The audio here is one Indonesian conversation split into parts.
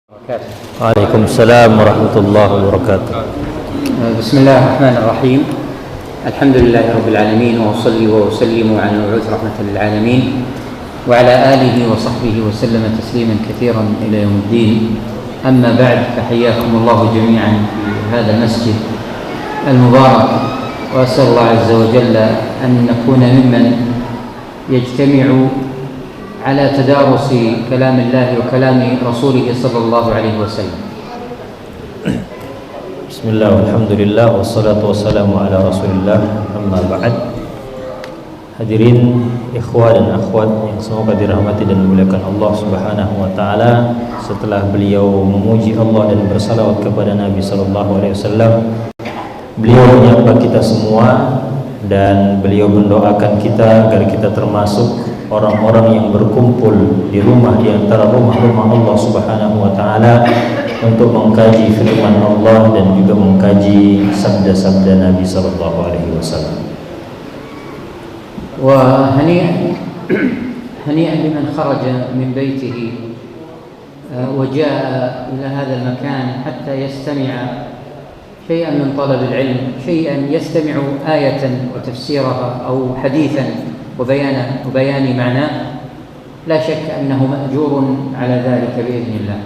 Waalaikumsalam warahmatullahi wabarakatuh. Bismillahirrahmanirrahim. Alhamdulillahirabbil alamin wa shalli wa usallimu ala al-mab'uts rahmatan lil alamin wa ala alihi wa sahbihi wa sallama tasliman katsiran ila yaumiddin. Amma ba'd, tahiyyakumullah jami'an fi hadha al-masjid al-mubarak wa as'alullah 'azza wa jalla an nakuna mimman yajtami'u على تدارس كلام الله وكلام رسوله صلى الله عليه وسلم. Bismillah, alhamdulillah, wassalatu wassalamu ala rasulillah, amma ba'd. Hadirin ikhwah dan akhwat yang semoga dirahmati dan dimuliakan Allah subhanahu wa ta'ala. Setelah beliau memuji Allah dan bersalawat kepada Nabi sallallahu alaihi wasallam, beliau menyapa kita semua dan beliau mendoakan kita agar kita termasuk orang-orang yang berkumpul di rumah di antara rumah-rumah Allah Subhanahu wa taala untuk mengkaji firman Allah dan juga mengkaji sabda-sabda Nabi sallallahu alaihi wasallam. Wa hani'an liman kharaja min baitihi wa jaa'a ila hadha al-makan hatta yastami'a shay'an min talab al-'ilm, shay'an yastami'u ayatan wa tafsiraha aw hadithan وبيان معناه لا شك أنه مأجور على ذلك بإذن الله.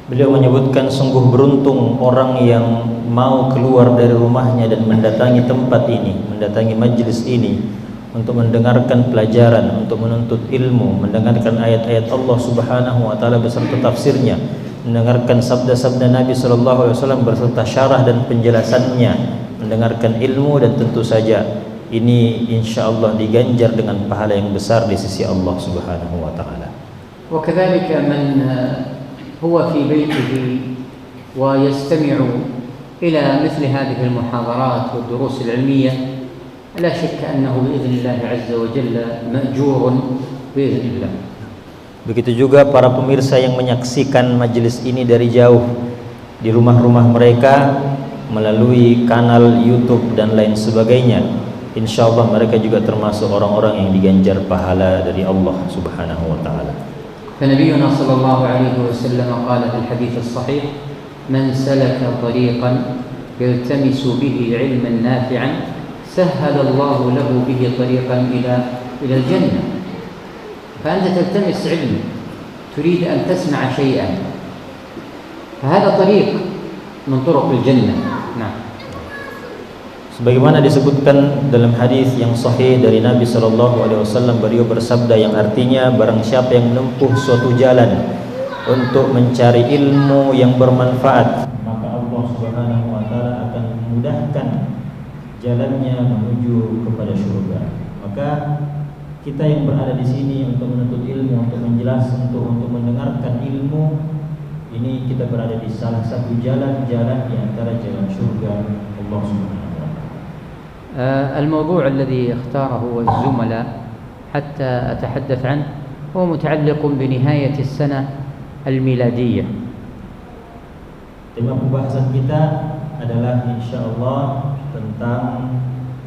Beliau menyebutkan sungguh beruntung orang yang mau keluar dari rumahnya dan mendatangi tempat ini, mendatangi majlis ini untuk mendengarkan pelajaran, untuk menuntut ilmu, mendengarkan ayat-ayat Allah Subhanahu wa taala beserta tafsirnya, mendengarkan sabda-sabda Nabi sallallahu alaihi wasallam beserta syarah dan penjelasannya, mendengarkan ilmu, dan tentu saja ini insyaallah diganjar dengan pahala yang besar di sisi Allah Subhanahu wa taala. وكذلك من هو في بيته ويستمع إلى مثل هذه المحاضرات والدروس العلمية لا شك أنه بإذن الله عز وجل مأجور بإذن الله. Begitu juga para pemirsa yang menyaksikan majelis ini dari jauh di rumah-rumah mereka melalui kanal YouTube dan lain sebagainya. InsyaAllah mereka juga termasuk orang-orang yang diganjar pahala dari Allah Subhanahu wa ta'ala. فنبينا صلى الله عليه وسلم قال في الحديث الصحيح: من سلك طريقا يلتمس به علما نافعا سهل الله له به طريقا إلى الجنة. فأنت تلتمس علم، تريد أن تسمع شيئا، فهذا طريق من طرق الجنة. نعم. Sebagaimana disebutkan dalam hadis yang sahih dari Nabi sallallahu alaihi wasallam, beliau bersabda yang artinya barang siapa yang menempuh suatu jalan untuk mencari ilmu yang bermanfaat, maka Allah Subhanahu wa taala akan memudahkan jalannya menuju kepada surga. Maka kita yang berada di sini untuk menuntut ilmu, untuk menjelaskan, untuk mendengarkan ilmu, ini kita berada di salah satu jalan-jalan di antara jalan surga Allah Subhanahu. الموضوع الذي اختاره الزملاء حتى أتحدث عنه هو متعلق بنهاية السنة الميلادية. Tema pembahasan kita adalah insyaallah tentang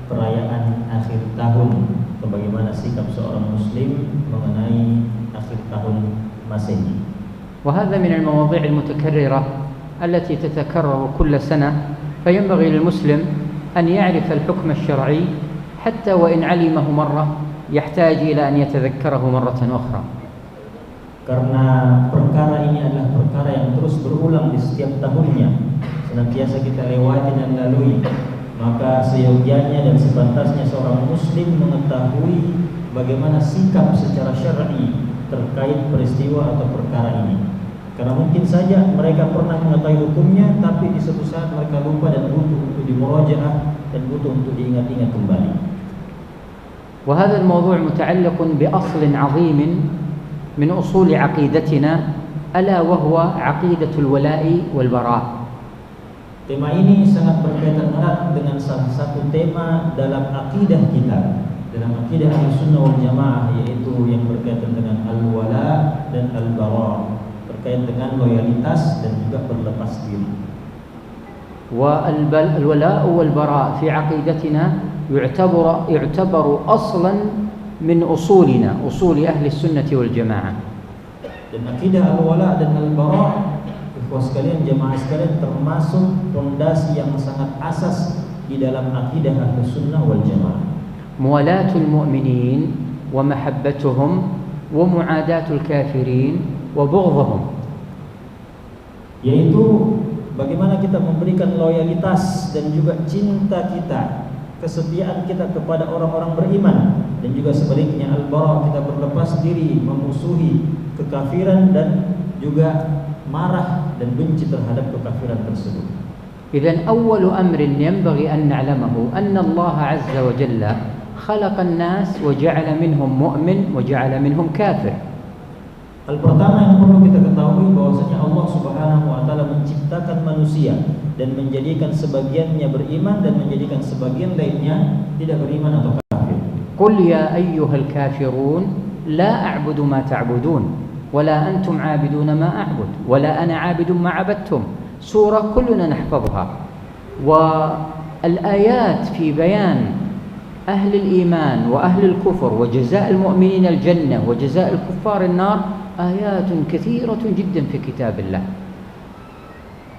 perayaan akhir tahun, bagaimana sikap seorang muslim mengenai akhir tahun Masehi. وهذا من المواضيع المتكررة التي تتكرر كل سنة، فينبغي للمسلم أن يعرف الحكم الشرعي حتى وإن علمه مرة يحتاج إلى أن يتذكره مرة أخرى. Karena perkara ini adalah perkara yang terus berulang di setiap tahunnya, senantiasa kita lewati dan lalui, maka seyogianya dan sepantasnya seorang muslim mengetahui bagaimana sikap secara syar'i terkait peristiwa atau perkara ini. Karena mungkin saja mereka pernah mengetahui hukumnya, tapi di suatu saat mereka lupa dan butuh untuk dimurajaah dan butuh untuk diingat-ingat kembali. وهذا الموضوع متعلق بأصل عظيم من أصول عقيدتنا ألا وهو عقيدة الولاء والبراء. Tema ini sangat berkaitan erat dengan salah satu tema dalam akidah kita, dalam akidah Ahlussunnah wal Jamaah, yaitu yang berkaitan dengan al-wala dan al-bara, terkait dengan loyalitas dan juga berlepas diri. والولاء والبراء في عقيدتنا يعتبر أصلا من أصولنا، أصول أهل السنة والجماعة. Dan akidah al-wala dan al-bara, ikhwah sekalian, jamaah sekalian, termasuk fondasi yang sangat asas di dalam akidah Ahlus Sunnah wal Jamaah. Muwalatul mu'minin wa mahabbatuhum wa mu'adatul kafirin wa bughdhuhum, yaitu bagaimana kita memberikan loyalitas dan juga cinta kita, kesetiaan kita kepada orang-orang beriman, dan juga sebaliknya al-bara, kita berlepas diri memusuhi kekafiran dan juga marah dan benci terhadap kekafiran tersebut. إذن أول أمر ينبغي أن نعلمه أن الله عز وجل خلق الناس وجعل منهم مؤمن وجعل منهم كافر. Hal pertama yang perlu kita ketahui bahwasanya Allah Subhanahu wa taala menciptakan manusia dan menjadikan sebagiannya beriman dan menjadikan sebagian lainnya tidak beriman atau kafir. قل يا أيها الكافرون لا أعبد ما تعبدون ولا أنتم عابدون ما أعبد ولا أنا عابد ما عبدتم. سورة كلنا نحفظها، والآيات في بيان أهل الإيمان وأهل الكفر وجزاء المؤمنين الجنة وجزاء الكفار النار آيات كثيرة جدا في كتاب الله.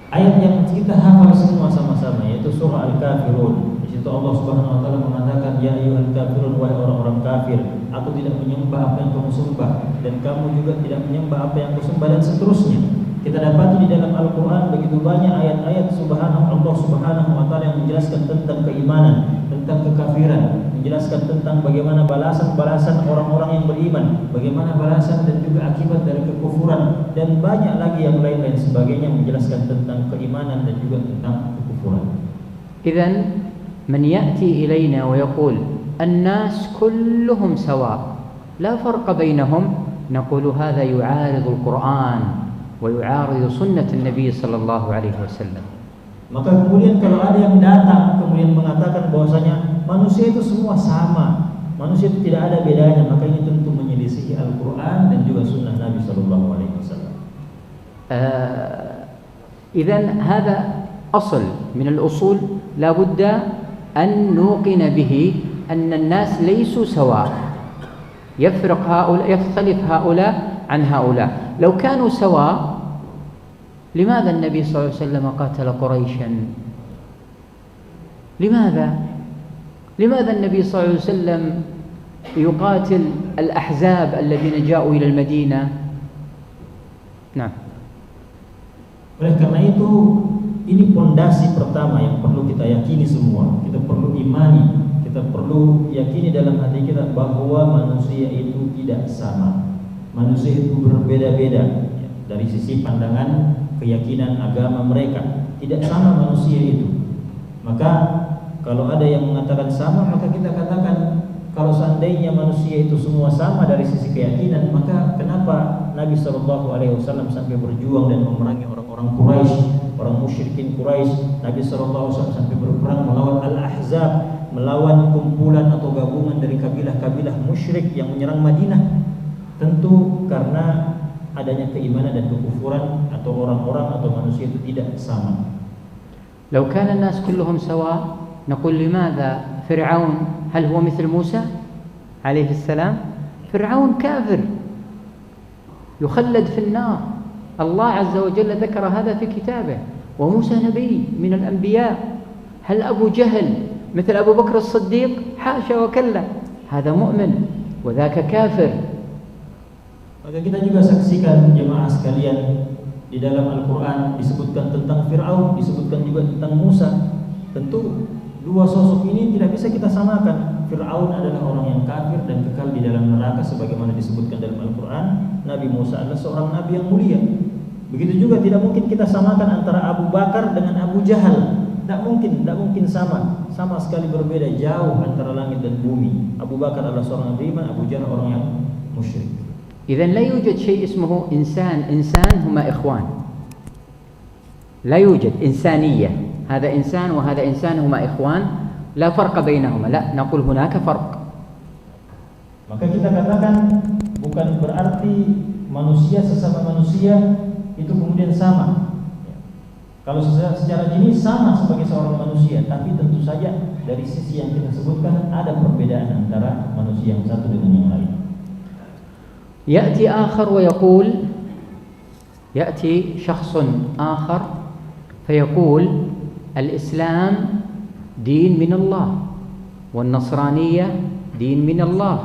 Ayat yang kita hafal semua sama-sama yaitu surah Al-Kafirun. Di situ Allah Subhanahu wa taala mengatakan, ya ayyuhal kafirun, wahai orang-orang kafir, aku tidak menyembah apa yang kamu sembah dan kamu juga tidak menyembah apa yang aku sembah, dan seterusnya. Kita dapati di dalam Al-Qur'an begitu banyak ayat-ayat Allah Subhanahu wa taala yang menjelaskan tentang keimanan, tentang kekafiran, menjelaskan tentang bagaimana balasan-balasan orang-orang yang beriman, bagaimana balasan dan juga akibat dari kekufuran, dan banyak lagi yang lain-lain sebagainya menjelaskan tentang keimanan dan juga tentang kekufuran. إذن من يأتي إلينا ويقول الناس كلهم سواء لا فرق بينهم، نقول هذا يعارض القرآن ويعارض سنة النبي صلى الله عليه وسلم. Maka kemudian kalau ada yang datang kemudian mengatakan bahwasanya manusia itu semua sama, manusia itu tidak ada bedanya, maka ini tentu menyelisihi Al-Quran dan juga sunnah Nabi Sallallahu Alaihi Wasallam. إذن هذا أصل من الأصول لا بد أن نوقن به أن الناس ليسوا سواء، يفرق هؤلاء يختلف هؤلاء عن هؤلاء. لو كانوا سواء لماذا النبي صلى الله عليه وسلم قاتل قريشا؟ لماذا النبي صلى الله عليه وسلم يقاتل الأحزاب الذين جاءوا إلى المدينة؟ نعم. Oleh karena itu, ini pondasi pertama yang perlu kita yakini semua. Kita perlu imani, kita perlu yakini dalam hati kita bahwa manusia itu tidak sama. Manusia itu berbeda-beda dari sisi pandangan, keyakinan, agama mereka. Tidak sama manusia itu. Maka kalau ada yang mengatakan sama, maka kita katakan kalau seandainya manusia itu semua sama dari sisi keyakinan, maka kenapa Nabi SAW sampai berjuang dan memerangi orang-orang Quraisy, orang musyrikin Quraisy? Nabi SAW sampai berperang melawan Al-Ahzab, melawan kumpulan atau gabungan dari kabilah-kabilah musyrik yang menyerang Madinah. Tentu karena adanya keimanan dan kekufuran atau orang-orang atau manusia itu tidak sama. لو كان الناس كلهم سواء نقول لماذا فرعون هل هو مثل موسى عليه السلام؟ فرعون كافر يخلد في النار. الله عز وجل ذكر هذا في كتابه. وموسى نبي من الأنبياء. هل أبو جهل مثل أبو بكر الصديق؟ حاشا وكلا، هذا مؤمن وذاك كافر. Maka kita juga saksikan jemaah sekalian, di dalam Al-Quran disebutkan tentang Fir'aun, disebutkan juga tentang Musa. Tentu dua sosok ini tidak bisa kita samakan. Fir'aun adalah orang yang kafir dan kekal di dalam neraka sebagaimana disebutkan dalam Al-Quran. Nabi Musa adalah seorang nabi yang mulia. Begitu juga tidak mungkin kita samakan antara Abu Bakar dengan Abu Jahal. Tidak mungkin sama sekali berbeda, jauh antara langit dan bumi. Abu Bakar adalah seorang yang beriman, Abu Jahal orang yang musyrik. إذن لا يوجد شيء اسمه إنسان هما إخوان. لا يوجد إنسانية، هذا إنسان وهذا إنسان هما إخوان، لا فرق بينهما، لا، نقول هناك فرق. Maka kita katakan bukan berarti manusia sesama manusia itu kemudian sama. Kalau secara jenis sama sebagai seorang manusia, tapi tentu saja dari sisi yang kita sebutkan ada perbedaan antara manusia yang satu dengan yang lain. يأتي آخر ويقول يأتي شخص آخر فيقول الإسلام دين من الله، والنصرانية دين من الله،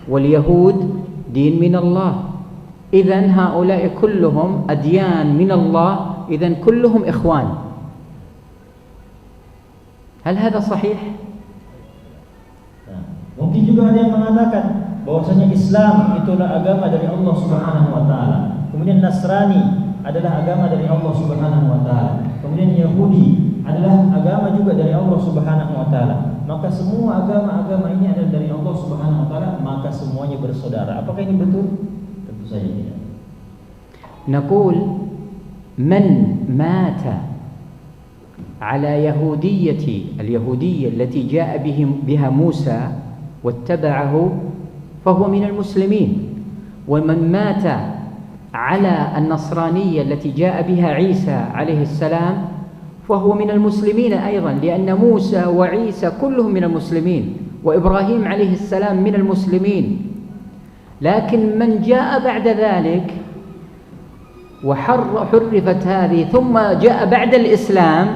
واليهود دين من الله، إذن هؤلاء كلهم أديان من الله، إذن كلهم إخوان. هل هذا صحيح؟ Mungkin juga ada yang mengatakan bahwasanya Islam itulah agama dari Allah Subhanahu wa taala. Kemudian Nasrani adalah agama dari Allah Subhanahu wa taala. Kemudian Yahudi adalah agama juga dari Allah Subhanahu wa taala. Maka semua agama-agama ini adalah dari Allah Subhanahu wa taala, maka semuanya bersaudara. Apakah ini betul? Tentu saja tidak. نقول من مات على اليهودية التي جاء بها موسى واتبعه فهو من المسلمين، ومن مات على النصرانية التي جاء بها عيسى عليه السلام فهو من المسلمين أيضا، لأن موسى وعيسى كلهم من المسلمين، وإبراهيم عليه السلام من المسلمين. لكن من جاء بعد ذلك وحرفت هذه ثم جاء بعد الإسلام،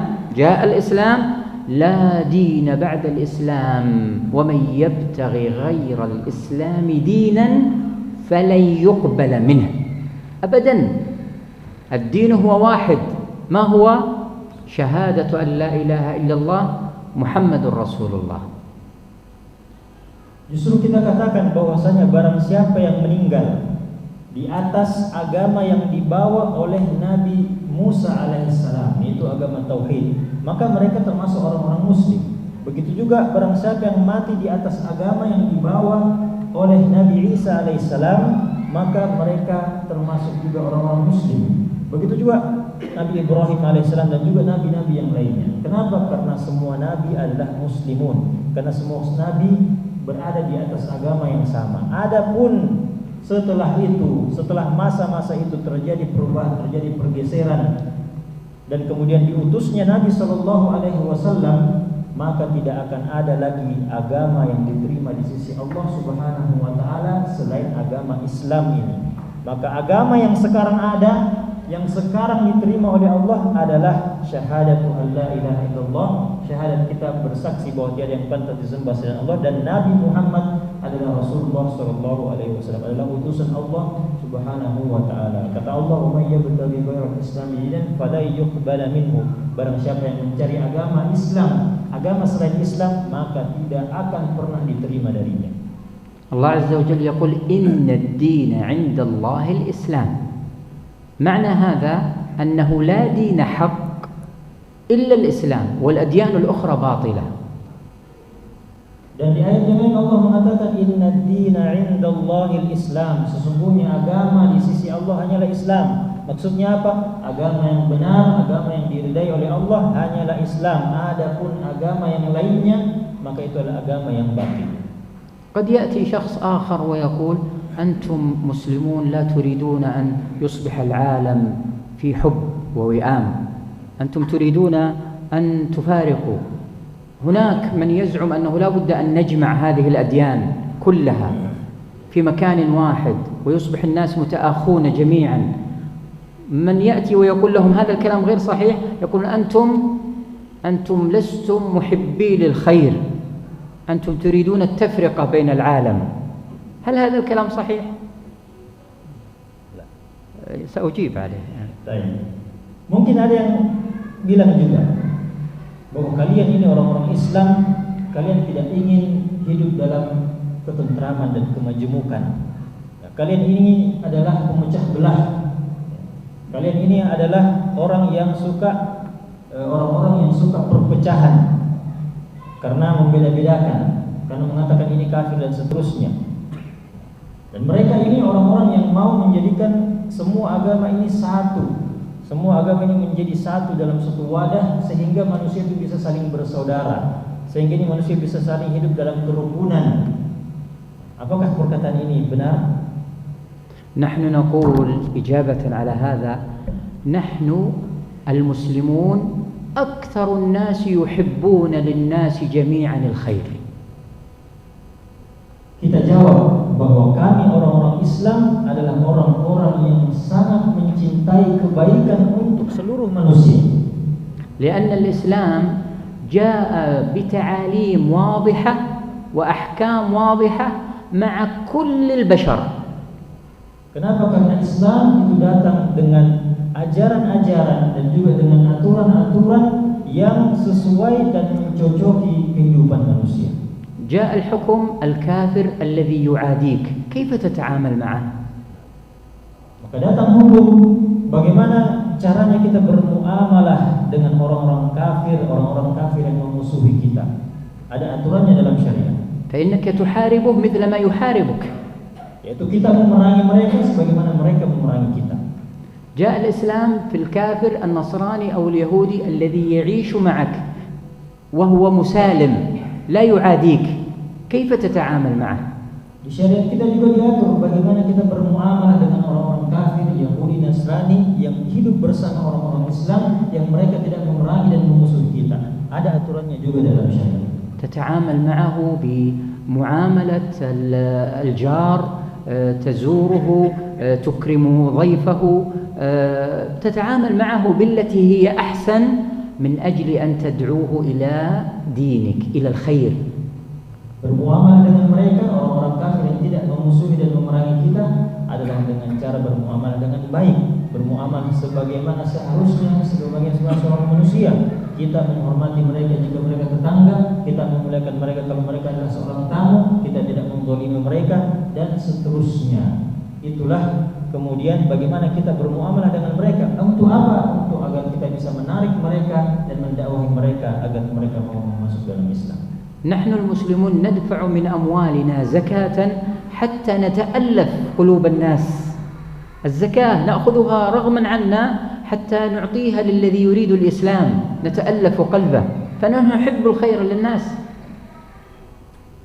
لا دين بعد الإسلام، ومن يبتغي غير الإسلام دينا فلن يقبل منه أبدا. الدين هو واحد، ما هو؟ شهادة أن لا إله إلا الله محمد رسول الله. Justru kita katakan bahwasanya barang siapa yang meninggal di atas agama yang dibawa oleh Nabi Musa alaihissalam, yaitu agama tauhid, maka mereka termasuk orang-orang muslim. Begitu juga barang siapa yang mati di atas agama yang dibawa oleh Nabi Isa alaihissalam, maka mereka termasuk juga orang-orang muslim. Begitu juga Nabi Ibrahim alaihissalam dan juga nabi-nabi yang lainnya. Kenapa? Karena semua nabi adalah muslimun. Karena semua nabi berada di atas agama yang sama. Adapun setelah itu, setelah masa-masa itu terjadi perubahan, terjadi pergeseran, dan kemudian diutusnya Nabi Shallallahu Alaihi Wasallam, maka tidak akan ada lagi agama yang diterima di sisi Allah Subhanahu Wa Taala selain agama Islam ini. Maka agama yang sekarang ada, yang sekarang diterima oleh Allah adalah syahadatu an la ilaha illallah, syahadat kita bersaksi bahwa tiada yang pantas disembah selain Allah, dan Nabi Muhammad adalah Rasulullah sallallahu alaihi wasallam, adalah utusan Allah Subhanahu wa taala. Kata Allah, "Wa may yabtaghi ghayra al-islam dinan fala yuqbal minhu." Barang siapa yang mencari agama Islam, agama selain Islam, maka tidak akan pernah diterima darinya. Allah Azza wa Jalla yaqul inna ad-din 'inda Allah al-Islam. معنى هذا أنه لا دين حق إلا الإسلام والأديان الأخرى باطلة. Dan di ayat yang lain Allah mengatakan inna ad-dina 'indallahi al-Islam, sesungguhnya agama di sisi Allah hanyalah Islam. Maksudnya apa? Agama yang benar, agama yang diridai oleh Allah hanyalah Islam. Adapun agama yang lainnya maka itu adalah agama yang batil. قد يأتي شخص آخر ويقول أنتم مسلمون لا تريدون أن يصبح العالم في حب ووئام، أنتم تريدون أن تفارقوا. هناك من يزعم أنه لا بد أن نجمع هذه الأديان كلها في مكان واحد ويصبح الناس متآخون جميعا. من يأتي ويقول لهم هذا الكلام غير صحيح، يقول أنتم لستم محبي للخير، أنتم تريدون التفرقة بين العالم. هل هذا الكلام صحيح؟ لا. سأجيب عليه. Mungkin ada yang bilang juga bahwa kalian ini orang-orang Islam, kalian tidak ingin hidup dalam ketentraman dan kemajemukan. Kalian ini adalah pemecah belah. Kalian ini adalah orang yang suka orang-orang yang suka perpecahan karena membeda-bedakan, karena mengatakan ini kafir dan seterusnya. Dan mereka ini orang-orang yang mau menjadikan semua agama ini satu. Semua agama ini menjadi satu dalam satu wadah, sehingga manusia itu bisa saling bersaudara, sehingga ini manusia bisa saling hidup dalam kerukunan. Apakah perkataan ini benar? نحن نقول إجابة على هذا، نحن المسلمون أكثر الناس يحبون للناس جميعا الخير. Kita jawab bahwa kami orang-orang Islam adalah orang-orang yang sangat mencintai mencintai kebaikan untuk seluruh manusia. لأن الإسلام جاء بتعاليم واضحة وأحكام واضحة مع كل البشر. Kenapa? Karena Islam itu datang dengan ajaran-ajaran dan juga dengan aturan-aturan yang sesuai dan mencocoki kehidupan manusia. جاء الحكم الكافر الذي يعاديك كيف تتعامل معه؟ Maka datang hukum bagaimana caranya kita bermuamalah dengan orang-orang kafir yang memusuhi kita. Ada aturannya dalam syariat. فإنك تحاربه مثل ما يحاربك. Yaitu kita memerangi mereka sebagaimana mereka memerangi kita. جاء الإسلام في الكافر النصراني أو اليهودي الذي يعيش معك وهو مسالم لا يعاديك كيف تتعامل معه؟ Di syariat kita juga diatur bagaimana kita bermuamalah dengan orang-orang kafir, Yahudi, Nasrani yang hidup bersama orang-orang Islam yang mereka tidak memerangi dan memusuhi kita. Ada aturannya juga dalam syariat. تتعامل معه بمعاملة الجار، تزوره، تكرم ضيفه، تتعامل معه بالتي هي أحسن من أجل أن تدعوه إلى دينك، إلى الخير. Bermuamalah dengan mereka orang-orang kafir yang tidak memusuhi dan memerangi kita adalah dengan cara bermuamalah dengan baik, bermuamalah sebagaimana seharusnya sebagai seorang manusia. Kita menghormati mereka jika mereka tetangga, kita memuliakan mereka kalau mereka adalah seorang tamu, kita tidak menzalimi mereka dan seterusnya. Itulah kemudian bagaimana kita bermuamalah dengan mereka. Untuk apa? Untuk agar kita bisa menarik mereka dan mendakwahi mereka agar mereka mau masuk dalam Islam. نحن المسلمون ندفع من أموالنا زكاة حتى نتألف قلوب الناس. الزكاة نأخذها رغما عنا حتى نعطيها للذي يريد الإسلام، نتألف قلبه، فنحن نحب الخير للناس.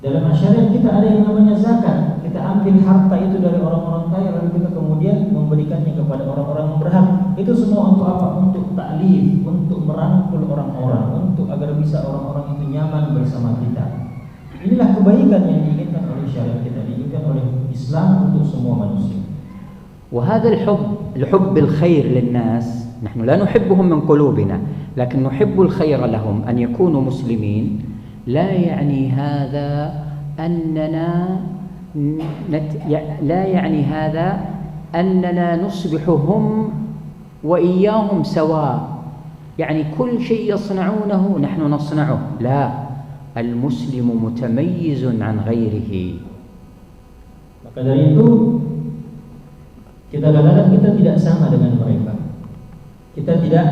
Dalam syariat kita ada yang namanya zakat. Kita ambil harta itu dari orang-orang kaya lalu kita kemudian memberikannya kepada orang-orang yang berhak. Itu semua untuk apa? Untuk ta'lif, untuk merangkul orang-orang, untuk agar bisa orang-orang itu nyaman bersama kita. Inilah kebaikan yang diinginkan oleh syariat kita, diinginkan oleh Islam untuk semua manusia. وهذا الحب الخير للناس، نحن لا نحبهم من قلوبنا لكن نحب الخير لهم أن يكونوا مسلمين. لا يعني هذا أننا نصبح هم وإياهم سواء، يعني كل شيء يصنعونه نحن نصنعه، لا، المسلم متميز عن غيره. Maka dari itu kita kadang-kadang kita tidak sama dengan mereka. Kita tidak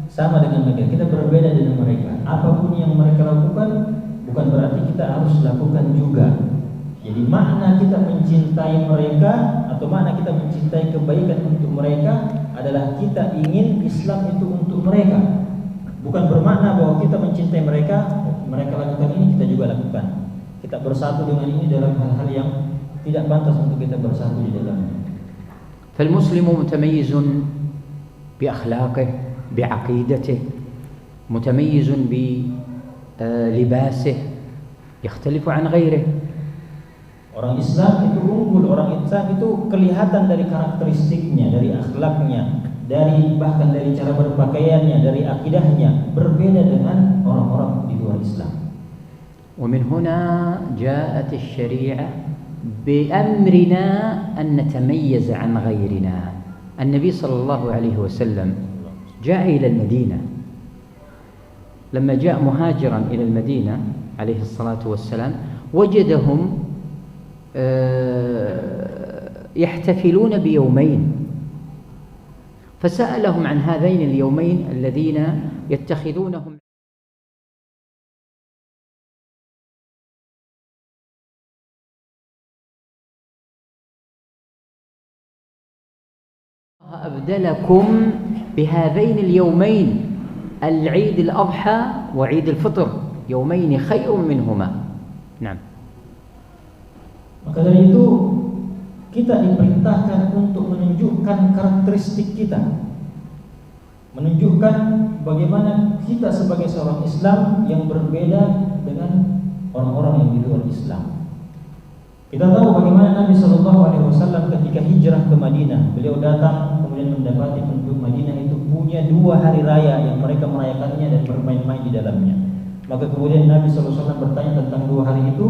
sama dengan mereka, kita berbeda dengan mereka. Apapun yang mereka lakukan bukan berarti kita harus lakukan juga. Jadi makna kita mencintai mereka atau makna kita mencintai kebaikan untuk mereka adalah kita ingin Islam itu untuk mereka. Bukan bermakna bahwa kita mencintai mereka, mereka lakukan ini kita juga lakukan. Kita bersatu dengan ini dalam hal-hal yang tidak pantas untuk kita bersatu di dalamnya. فالمسلم متميز بأخلاقه، بعقيدته، متميز بلباسه، يختلف عن غيره. Orang Islam itu unggul, orang Islam itu kelihatan dari karakteristiknya, dari akhlaknya, bahkan dari cara berpakaiannya, dari akidahnya, berbeda dengan orang-orang di luar Islam. ومن هنا جاءت الشريعة بأمرنا أن نتميز عن غيرنا. النبي صلى الله عليه وسلم جاء إلى المدينة، لما جاء مهاجرا إلى المدينة عليه الصلاة والسلام وجدهم يحتفلون بيومين، فسألهم عن هذين اليومين الذين يتخذونهم أبدلكم بهذين اليومين، العيد الأضحى وعيد الفطر، يومين خير منهما. نعم. Maka dari itu kita diperintahkan untuk menunjukkan karakteristik kita, menunjukkan bagaimana kita sebagai seorang Islam yang berbeda dengan orang-orang yang di luar Islam. Kita tahu bagaimana Nabi Shallallahu Alaihi Wasallam ketika hijrah ke Madinah, beliau datang kemudian mendapati penduduk Madinah itu punya 2 hari raya yang mereka merayakannya dan bermain-main di dalamnya. Maka kemudian Nabi Shallallahu Alaihi Wasallam bertanya tentang 2 hari itu.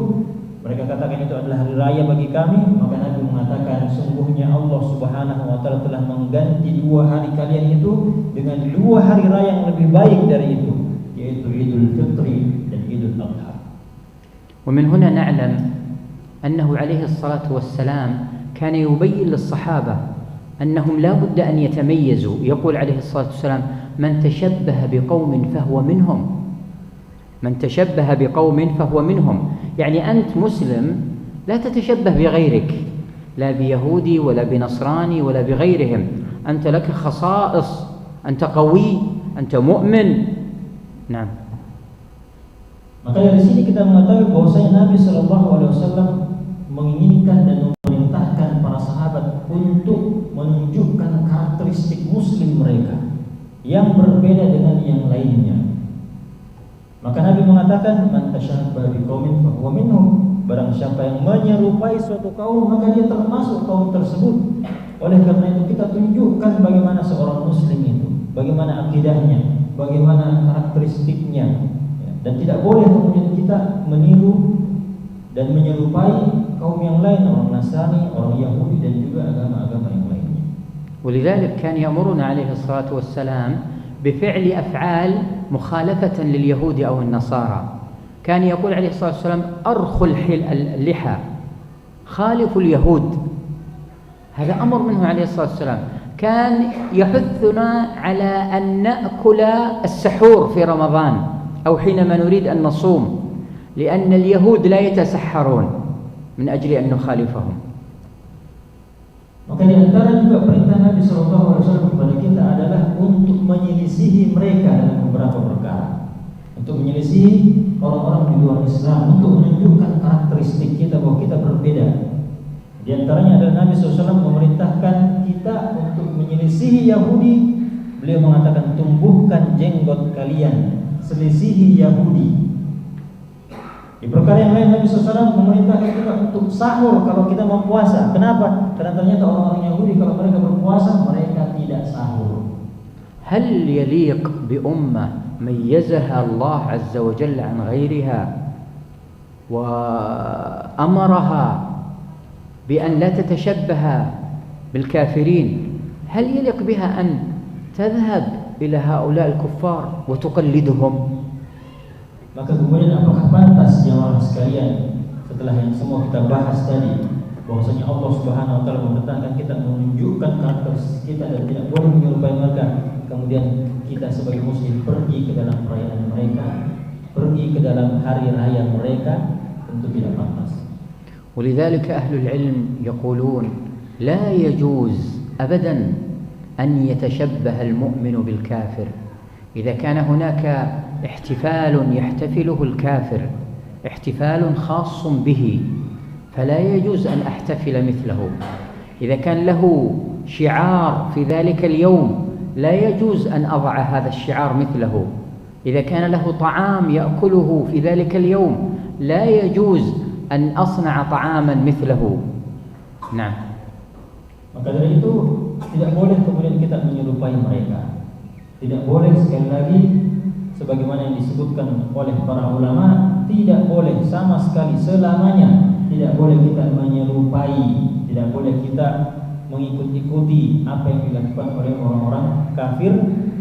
Mereka katakan itu adalah hari raya bagi kami. Maka Nabi mengatakan, sungguhnya Allah Subhanahu Wa Taala telah mengganti 2 hari kalian itu dengan 2 hari raya yang lebih baik dari itu, yaitu Idul Fitri dan Idul Adha. ومن هنا نعلم أنه عليه الصلاة والسلام كان يبين للصحابة أنهم لا بد أن يتميزوا. يقول عليه الصلاة والسلام: من تشبه بقوم فهو منهم، من تشبه بقوم فهو منهم. يعني أنت مسلم لا تتشبه بغيرك، لا بيهودي ولا بنصراني ولا بغيرهم، أنت لك خصائص، أنت قوي، أنت مؤمن. نعم. Maka dari sini kita mengetahui bahwasanya Nabi Shallallahu Alaihi Wasallam menginginkan dan memerintahkan para sahabat untuk menunjukkan karakteristik Muslim mereka yang berbeda dengan yang lainnya. Maka Nabi mengatakan, man tashabbaha biqaumin fahuwa minhum. Barang siapa yang menyerupai suatu kaum, maka dia termasuk kaum tersebut. Oleh karena itu kita tunjukkan bagaimana seorang Muslim itu, bagaimana akidahnya, bagaimana karakteristiknya. Dan tidak boleh kemudian kita meniru dan menyerupai kaum yang lain, orang Nasrani, orang Yahudi dan juga agama-agama yang lainnya. ولذلك كان يأمرنا عليه الصلاة والسلام بفعل أفعال مخالفة لليهود أو النصارى. كان يقول عليه الصلاة والسلام: أرخوا اللحى، خالفوا اليهود. هذا أمر منه عليه الصلاة والسلام. كان يحثنا على أن نأكل السحور في رمضان أو حينما نريد أن نصوم، لأن اليهود لا يتسحرون، من أجل أن نخالفهم. Maka di antara juga perintah Nabi Shallallahu Alaihi Wasallam kepada kita adalah untuk menyelisihi mereka dalam beberapa perkara, untuk menyelisihi orang-orang di luar Islam, untuk menunjukkan karakteristik kita bahwa kita berbeda. Di antaranya adalah Nabi SAW memerintahkan kita untuk menyelisihi Yahudi. Beliau mengatakan, tumbuhkan jenggot kalian, selisihi Yahudi. Di perkara yang lain Nabi SAW memerintahkan kita untuk sahur kalau kita mau puasa. Kenapa? Karena ternyata orang-orang Yahudi kalau mereka berpuasa, mereka tidak sahur. هل يليق بأمة ميزها الله عز وجل عن غيرها وأمرها بأن لا تتشبه بالكافرين، هل يليق بها أن تذهب إلى هؤلاء الكفار وتقلدهم؟ Maka kemudian apakah pantas jemaah sekalian, setelah yang semua kita bahas tadi, bahwasanya Allah Subhanahu Wa Taala memerintahkan kita menunjukkan karakteristik kita dan tidak boleh menyerupai mereka, kemudian kita sebagai Muslim pergi ke dalam perayaan mereka, pergi ke dalam hari raya mereka, tentu tidak pantas. ولذلك أهل العلم يقولون لا يجوز أبدا أن يتشبه المؤمن بالكافر. إذا كان هناك احتفال يحتفله الكافر، احتفال خاص به، فلا يجوز أن أحتفل مثله. إذا كان له شعار في ذلك اليوم، لا يجوز أن أضع هذا الشعار مثله. إذا كان له طعام يأكله في ذلك اليوم، لا يجوز أن أصنع طعاما مثله. نعم. Maka dari itu tidak boleh kemudian kita menyerupai mereka. Tidak boleh, sekali lagi sebagaimana yang disebutkan oleh para ulama, tidak boleh sama sekali selamanya, tidak boleh kita menyerupai, tidak boleh kita mengikuti apa yang dilakukan oleh orang-orang kafir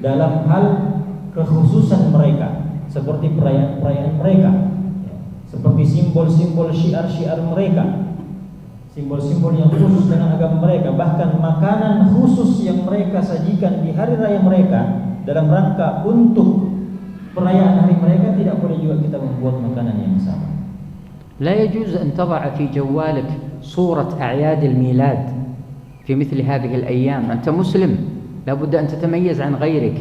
dalam hal kekhususan mereka, seperti perayaan-perayaan mereka, seperti simbol-simbol syiar-syiar mereka, simbol-simbol yang khusus dengan agama mereka, bahkan makanan khusus yang mereka sajikan di hari raya mereka dalam rangka untuk perayaan hari mereka, tidak boleh juga kita membuat makanan yang sama. لا يجوز أن تضع في جوالك صورة أعياد الميلاد في مثل هذه الأيام. أنت مسلم، لا بد أن تتميز عن غيرك.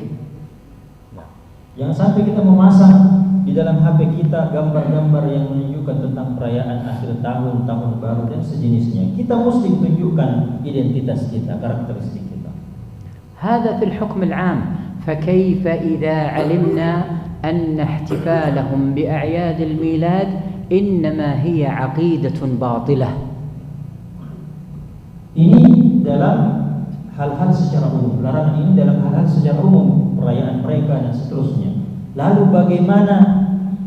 Jangan sampai kita memasang di dalam HP kita gambar-gambar yang menunjukkan tentang perayaan akhir tahun, tahun baru dan sejenisnya. Kita mesti tunjukkan identitas kita, karakteristik kita. هذا في الحكم العام. فكيف إذا علمنا أن احتفالهم بأعياد الميلاد إنما هي عقيدة باطلة dalam hal-hal secara umum. Larangan ini dalam hal-hal secara umum, perayaan mereka dan seterusnya. Lalu bagaimana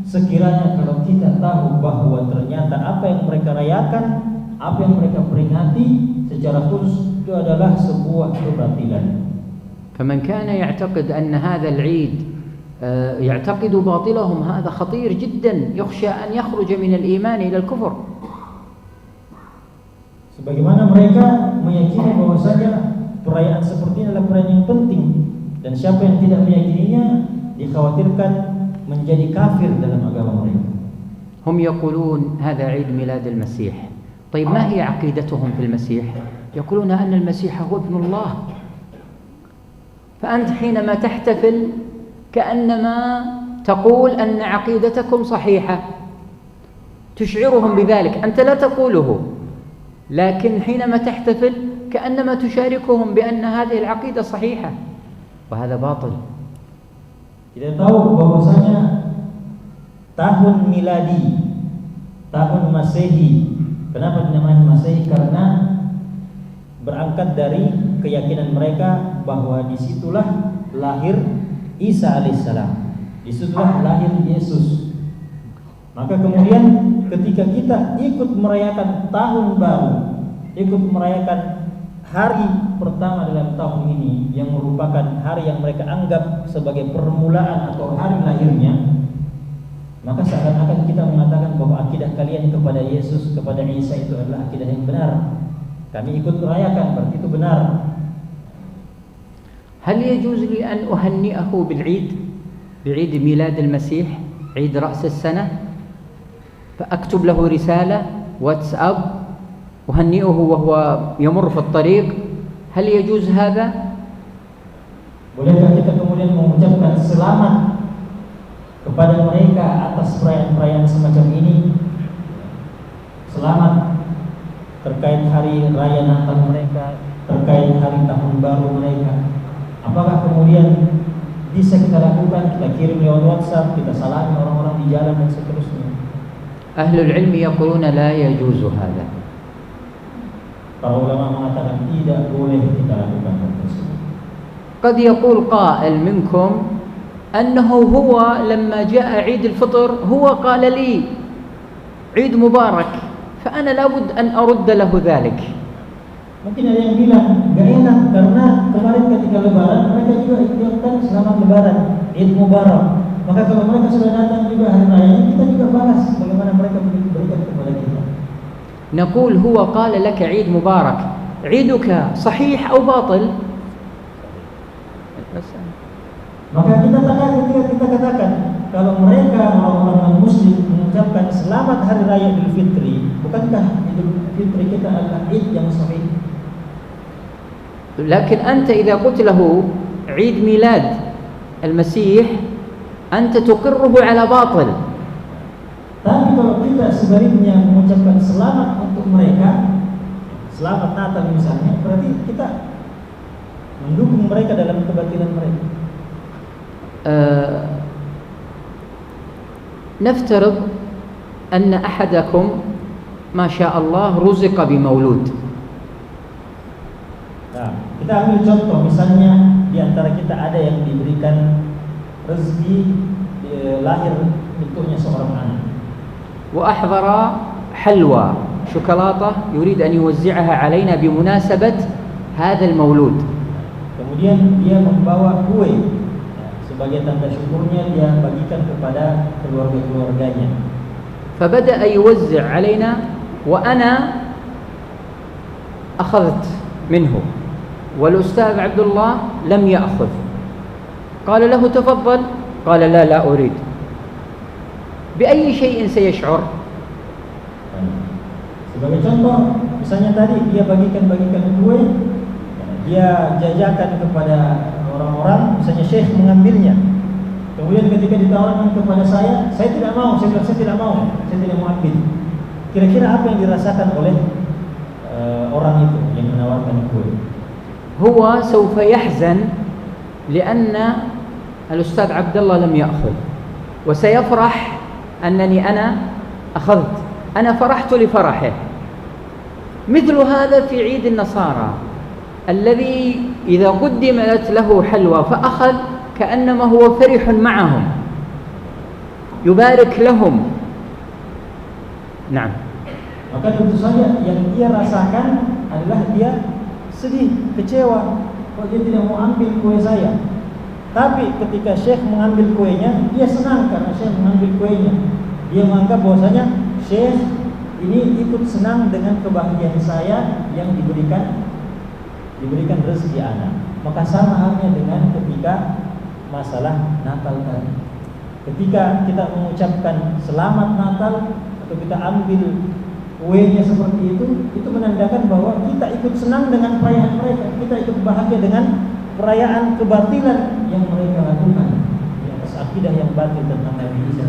sekiranya kalau kita tahu bahwa ternyata apa yang mereka rayakan, apa yang mereka peringati secara khusus itu adalah sebuah kebatilan. فمن كان يعتقد أن هذا العيد يعتقد باطلهم هذا خطير جدا يخشى أن يخرج من الإيمان إلى الكفر. Sebagaimana mereka meyakini bahwasanya perayaan seperti ini adalah perayaan yang penting dan siapa yang tidak meyakininya dikhawatirkan menjadi kafir dalam agama mereka. هم يقولون هذا عيد ميلاد المسيح. طيب ما هي عقيدتهم في المسيح؟ يقولون أن المسيح هو ابن الله. فأنت حينما تحتفل كأنما تقول أن عقيدتكم صحيحة، تشعرهم بذلك، أنت لا تقوله، لكن حينما تحتفل كأنما تشاركهم بأن هذه العقيدة صحيحة، وهذا باطل. Kita tahu bahwasanya tahun miladi, tahun Masehi. Kenapa dinamai Masehi? Karena berangkat dari keyakinan mereka bahwa disitulah lahir Isa alaihissalam, disitulah lahir Yesus. Maka kemudian ketika kita ikut merayakan tahun baru, ikut merayakan hari pertama dalam tahun ini yang merupakan hari yang mereka anggap sebagai permulaan atau hari lahirnya, maka seakan-akan kita mengatakan bahwa akidah kalian kepada Yesus, kepada Isa itu adalah akidah yang benar. Kami ikut merayakan, berarti itu benar. هل يجوز لي أن أهنئه بالعيد، بعيد ميلاد المسيح، عيد رأس السنة، فأكتب له رسالة واتساب أهنئه وهو يمر في الطريق؟ هل يجوز هذا؟ Bolehkah kita kemudian mengucapkan selamat kepada mereka atas perayaan-perayaan semacam ini? Selamat terkait hari raya Natal mereka, terkait hari tahun baru mereka. Apakah kemudian bisa kita lakukan? Kita kirim lewat WhatsApp, kita salami orang-orang di jalan dan seterusnya. Ahlul ilmi yaquluna la yajuzu hadha. Para ulama mengatakan tidak boleh kita lakukan hal tersebut. قد يقول قائل منكم أنه هو لما جاء عيد الفطر هو قال لي عيد مبارك فأنا لابد أن أرد له ذلك. Mungkin ada yang bilang gak enak karena kemarin ketika lebaran mereka juga ucapkan selamat lebaran, Id Mubarak. Maka kalau mereka sudah datang juga hari raya, kita juga balas bagaimana mereka berikan kepada kita. نقول هو قال لك عيد مبارك، عيدك صحيح أو باطل؟ Maka kita katakan kalau mereka orang-orang muslim mengucapkan selamat hari raya Idul Fitri, bukankah Idul Fitri kita adalah Id yang sahih? لكن أنت إذا قلت له عيد ميلاد المسيح أنت تقره على باطل. Tapi kalau kita sebaliknya mengucapkan selamat untuk mereka, selamat Natal misalnya, berarti kita mendukung mereka dalam kebatilan mereka. نفترض أن أحدكم ما شاء الله رزق بمولود. Nah, kita ambil contoh misalnya di antara kita ada yang diberikan rezeki lahir untuknya seorang anak. وأحضر حلوى شوكولاتة يريد أن يوزعها علينا بمناسبة هذا المولود. Kemudian dia membawa kue sebagai tanda syukurnya dia bagikan kepada keluarga-keluarganya. فبدأ يوزع علينا وأنا أخذت منه والأستاذ عبد الله لم يأخذ. قال له تفضل، قال لا أريد. بأي شيء سيشعر؟ Sebagai contoh, misalnya tadi dia bagikan kue, dia jajakan kepada orang-orang, misalnya Syekh mengambilnya. Kemudian ketika ditawarkan kepada saya tidak mau, saya bilang saya tidak mau ambil. Kira-kira apa yang dirasakan oleh orang itu yang menawarkan kue? هو سوف يحزن لأن الأستاذ عبد الله لم يأخذ، وسيفرح أنني أنا أخذت. أنا فرحت لفرحه. مثل هذا في عيد النصارى الذي إذا قدمت له حلوى فأخذ كأنما هو فرح معهم يبارك لهم. نعم. Maka tentu saja yang dia rasakan adalah dia sedih, kecewa, kok dia tidak mau ambil kue saya. Tapi ketika Syekh mengambil kuenya, dia senang karena Syekh mengambil kuenya. Dia menganggap bahwasanya Syekh ini ikut senang dengan kebahagiaan saya yang diberikan rezeki anak. Maka sama halnya dengan ketika masalah Natal tadi. Ketika kita mengucapkan selamat Natal atau kita ambil kuenya seperti itu menandakan bahwa kita ikut senang dengan perayaan mereka. Kita ikut bahagia dengan perayaan kebatilan yang mereka lakukan di atas akidah yang batil tentang Nabi Isa.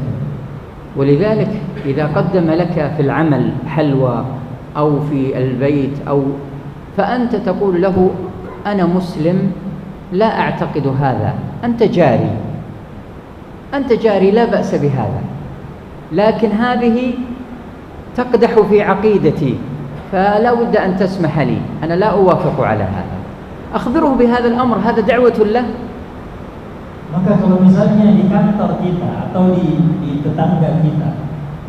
ولذلك إذا قدم لك في العمل حلوى أو في البيت فأنت تقول له أنا مسلم لا أعتقد هذا، أنت جاري لا بأس بهذا، لكن هذه تقدح في عقيدتي فلا بد أن تسمح لي، أنا لا أوافق على هذا. أخبره بهذا الأمر، هذا دعوة له. Maka kalau misalnya di kantor kita atau di tetangga kita,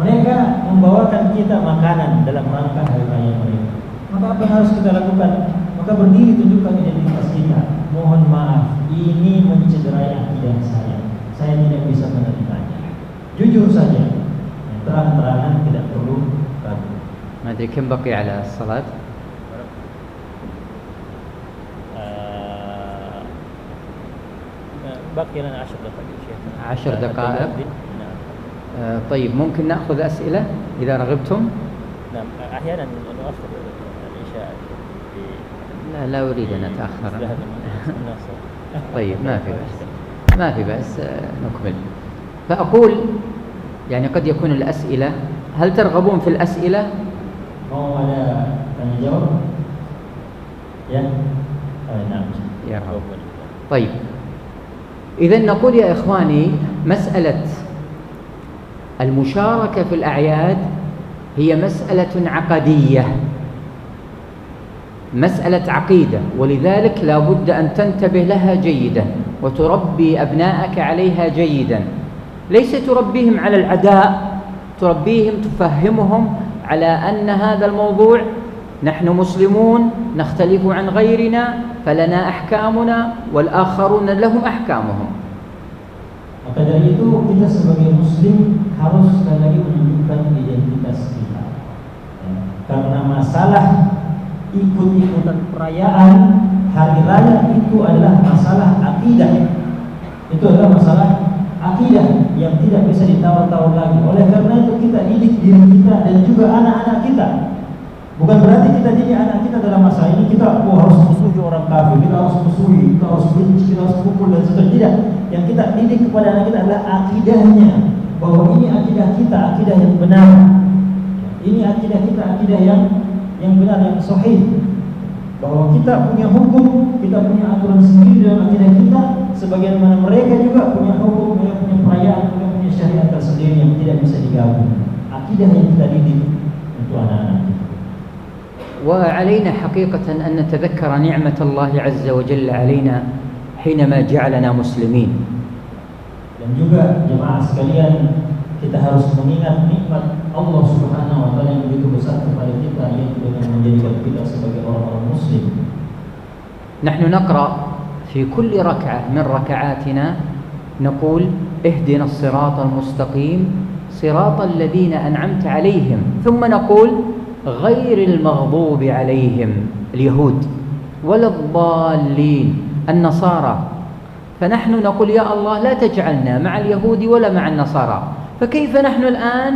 mereka membawakan kita makanan dalam rangka hari raya mereka, maka apa yang harus kita lakukan? Maka berdiri tunjukkan identitas kita. Mohon maaf, ini mencederai akidah saya. Saya tidak bisa menerimanya. Jujur saja, terang-terangan, tidak perlu ragu. ما أدري كم بقي على الصلاة. باقي لنا 10 دقائق شيخ. 10 دقائق. طيب ممكن نأخذ أسئلة إذا رغبتم. نعم أحيانا نؤخر العشاء. لا أريد أن أتأخر. طيب ما في بأس نكمل. فأقول يعني قد يكون الأسئلة، هل ترغبون في الأسئلة؟ mau ada tanya jawab? Ya. نعم. يا رب. طيب. إذن نقول يا إخواني مسألة المشاركة في الأعياد هي مسألة عقدية، مسألة عقيدة، ولذلك لا بد أن تنتبه لها جيدا وتربي أبنائك عليها جيدا. ليس تربيهم على العداء، تربيهم تفهمهم على أن هذا الموضوع نحن مسلمون نختلف عن غيرنا فلنا أحكامنا والآخرون لهم أحكامهم. Maka dari itu kita sebagai muslim harus sekali lagi menunjukkan identitas kita. Karena masalah ikut-ikutan perayaan hari raya itu adalah masalah akidah. Itu adalah masalah akidah yang tidak bisa ditawar-tawar lagi. Oleh karena itu kita didik diri kita dan juga anak-anak kita. Bukan berarti kita didik anak kita dalam masa ini kita harus musuhi orang kafir, kita harus musuhi, kita harus benci, kita harus pukul dan seterusnya. Tidak. Yang kita didik kepada anak kita adalah akidahnya, bahwa ini akidah kita, akidah yang benar. Ini akidah kita, akidah yang benar, yang sahih. Bahwa kita punya hukum, kita punya aturan sendiri dalam akidah kita, sebagaimana mereka juga punya hukum, mereka punya perayaan, mereka punya syariat tersendiri yang tidak bisa digabung. Akidah yang kita didik untuk anak-anak kita. وعلينا حقيقة أن نتذكر نعمة الله عز وجل علينا حينما جعلنا مسلمين. Dan juga jemaah sekalian, kita harus mengingat nikmat Allah Subhanahu wa taala yang begitu besar kepada kita, yaitu dengan menjadikan kita sebagai orang-orang muslim. نحن نقرأ في كل ركعة من ركعاتنا نقول اهدنا الصراط المستقيم صراط الذين أنعمت عليهم، ثم نقول غير المغضوب عليهم اليهود ولا الضالين النصارى. فنحن نقول يا الله لا تجعلنا مع اليهود ولا مع النصارى. فكيف نحن الآن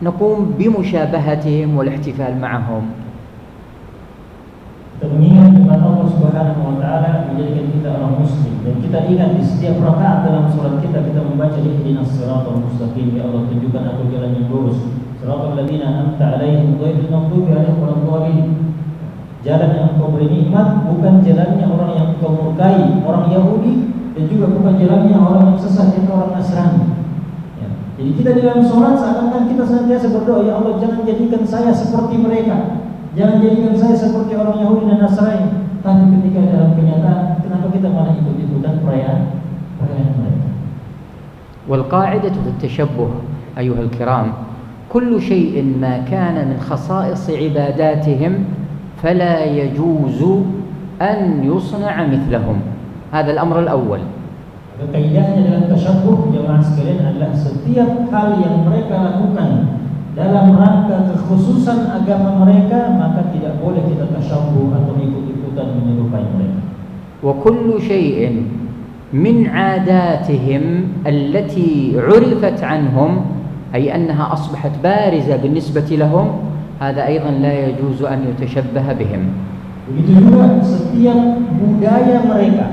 نقوم بمشابهتهم والاحتفال معهم؟ Kita mengingat nikmat Allah Subhanahu wa taala menjadikan kita orang muslim, dan kita ingat di setiap rakaat dalam surat kita membaca ihdinas siratal mustaqim, ya Allah tunjukkan aku jalan yang lurus, siratal ladzina an'amta 'alaihim ghairil maghdubi 'alaihim waladdallin. Jalan yang engkau beri nikmat, bukan jalannya orang yang engkau murkai, orang Yahudi, dan juga bukan jalannya orang yang sesat, yaitu orang Nasrani. Ya. Jadi kita di dalam sholat seakan-akan kita senantiasa berdoa, ya Allah jangan jadikan saya seperti mereka, jangan jadikan saya seperti orang Yahudi dan Nasrani. Tapi ketika dalam kenyataan, kenapa kita malah ikut-ikutan perayaan mereka? والقاعدة في التشبه أيها الكرام كل شيء ما كان من خصائص عباداتهم فلا يجوز أن يصنع مثلهم. هذا الأمر الأول. Kaidahnya dalam tasyabuh jemaah sekalian adalah setiap hal yang mereka lakukan dalam rangka kekhususan agama mereka, maka tidak boleh kita tasyabuh atau ikut-ikutan menyerupai mereka. وكل شيء من عاداتهم التي عرفت عنهم أي أنها أصبحت بارزة بالنسبة لهم هذا أيضا لا يجوز أن يتشبه بهم. Begitu juga setiap budaya mereka,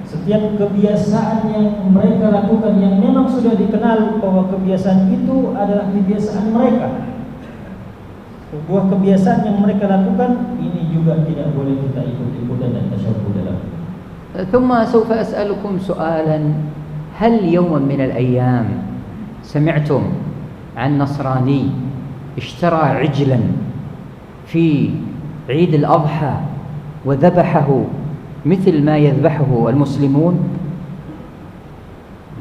setiap kebiasaan yang mereka lakukan yang memang sudah dikenal bahwa kebiasaan itu adalah kebiasaan mereka, sebuah kebiasaan yang mereka lakukan, ini juga tidak boleh kita ikut-ikutan dan tasyabuh dalam. ثم سوف أسألكم سؤالا هل يوما من الأيام سمعتم عن نصراني اشترى عجلا في عيد الأضحى وذبحه مثل ما يذبحه المسلمون؟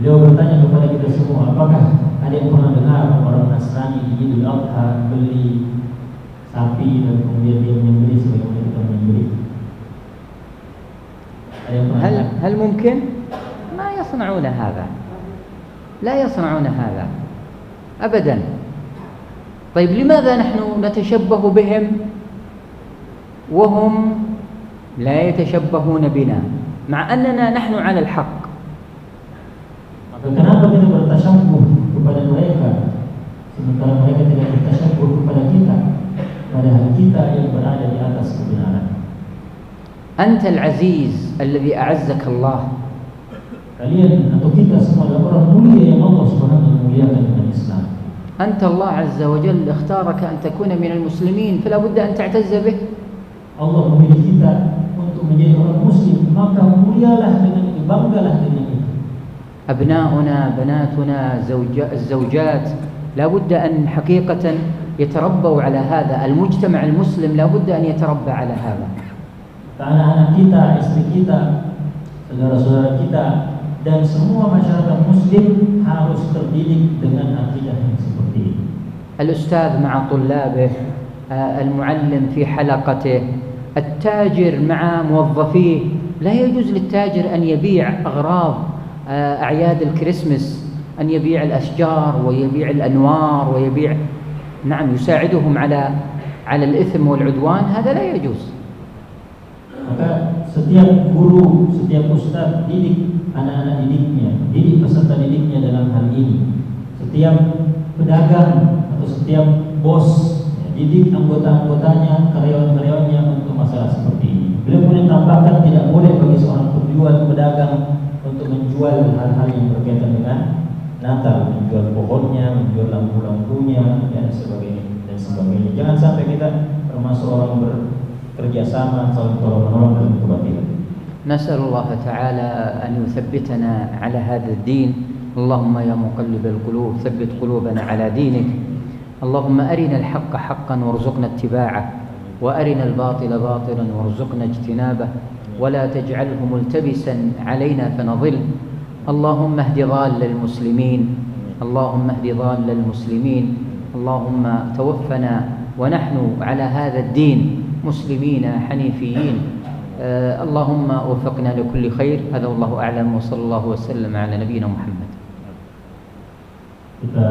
Beliau bertanya kepada kita semua, apakah ada yang pernah dengar orang Nasrani di Idul Adha beli sapi dan kemudian dia menyembelih sebagaimana kita menyembelih? هل ممكن؟ ما يصنعون هذا، لا يصنعون هذا أبدا. طيب لماذا نحن نتشبه بهم وهم لا يتشبهون بنا مع أننا نحن على الحق؟ Maka kenapa kita bertasyabuh kepada mereka sementara mereka tidak bertasyabuh kepada kita, padahal kita yang berada di atas kebenaran. أنت العزيز الذي أعزك الله. Kalian atau kita semua adalah orang mulia yang Allah Subhanahu wa muliakan dengan Islam. أنت الله عز وجل اختارك أن تكون من المسلمين فلا بد أن تعتز به. Allah memilih kita untuk menjadi orang muslim, maka mulialah dengan itu, banggalah dengan itu. أبناؤنا بناتنا الزوجات لا بد أن حقيقة يتربوا على هذا. المجتمع المسلم لا بد أن يتربى على هذا. Anak-anak kita, istri kita, saudara-saudara kita, dan semua masyarakat muslim harus terdidik dengan akidah yang seperti ini. الأستاذ مع طلابه، المعلم في حلقته، التاجر مع موظفيه. لا يجوز للتاجر أن يبيع أغراض أعياد الكريسماس، أن يبيع الأشجار ويبيع الأنوار ويبيع يساعدهم على الإثم والعدوان. هذا لا يجوز. Maka setiap guru, setiap ustaz didik anak-anak didiknya, didik peserta didiknya dalam hal ini. Setiap pedagang atau setiap bos didik anggota-anggotanya, karyawan-karyawannya untuk masalah seperti ini. Beliau kemudian tambahkan tidak boleh bagi seorang penjual pedagang untuk menjual hal-hal yang berkaitan dengan Natal, menjual pohonnya, menjual lampu-lampunya dan sebagainya. Jangan sampai kita termasuk orang kerjasama saling tolong-menolong dalam kebatilan. نسأل الله تعالى أن يثبتنا على هذا الدين. اللهم يا مقلب القلوب ثبت قلوبنا على دينك. اللهم أرنا الحق حقا وارزقنا اتباعه وأرنا الباطل باطلا وارزقنا اجتنابه ولا تجعله ملتبسا علينا فنضل. اللهم اهد ضال المسلمين، اللهم اهد ضال المسلمين، اللهم توفنا ونحن على هذا الدين مسلمين حنيفيين. اللهم وفقنا لكل خير. هذا والله أعلم وصلى الله وسلم على نبينا محمد. Kita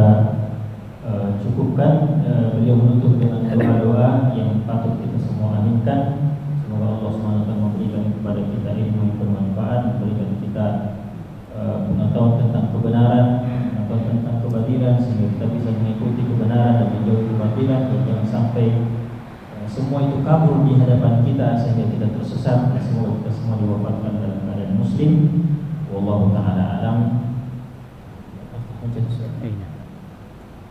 cukupkan, beliau menutup dengan doa-doa yang patut kita semua aminkan. Semoga Allah SWT memberikan kepada kita ilmu yang bermanfaat, memberikan kita pengetahuan tentang kebenaran, pengetahuan tentang kebatilan, sehingga kita bisa mengikuti kebenaran dan menjauhi kebatilan, dan jangan sampai semua itu kabur di hadapan kita sehingga kita tersesat. Semoga kita semua diwafatkan dalam keadaan muslim. Wallahu ta'ala alam.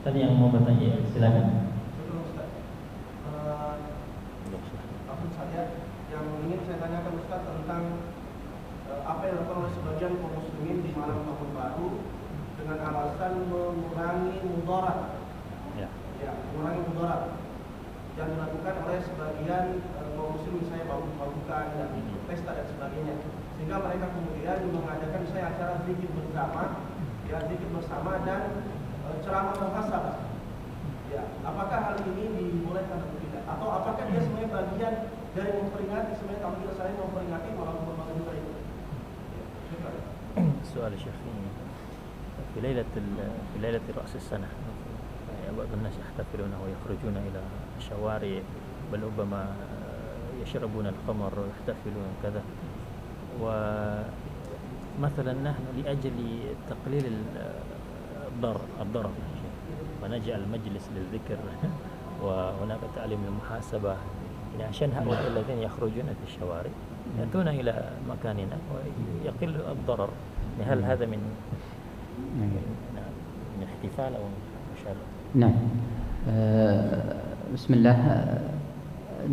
Tadi yang mau bertanya, silakan. Saya yang ingin saya tanyakan Ustaz tentang apa yang dilakukan oleh sebagian kaum muslimin di malam tahun baru dengan alasan mengurangi mudarat. Ya, mengurangi mudarat yang dilakukan oleh sebagian kaum muslim, misalnya babukan dan pesta dan sebagainya. Sehingga mereka kemudian mengadakan misalnya acara zikir bersama, ya zikir bersama dan ceramah muhasabah. Ya, apakah hal ini dibolehkan atau tidak? Atau apakah dia sebenarnya bagian dari memperingati, sebenarnya kalau kita saling memperingati walaupun berbagai juga itu? سؤال الشيخ في ليلة رأس السنة بعض الناس يحتفلون ويخرجون إلى الشوارع بل ربما يشربون الخمر ويحتفلون كذا ومثلا نحن لأجل تقليل الضرر ونجعل مجلس للذكر وهناك تعليم المحاسبة يعني عشان هؤلاء الذين يخرجون في الشوارع يأتون إلى مكاننا ويقل الضرر هل هذا من احتفال أو مشاركة؟ نعم. بسم الله.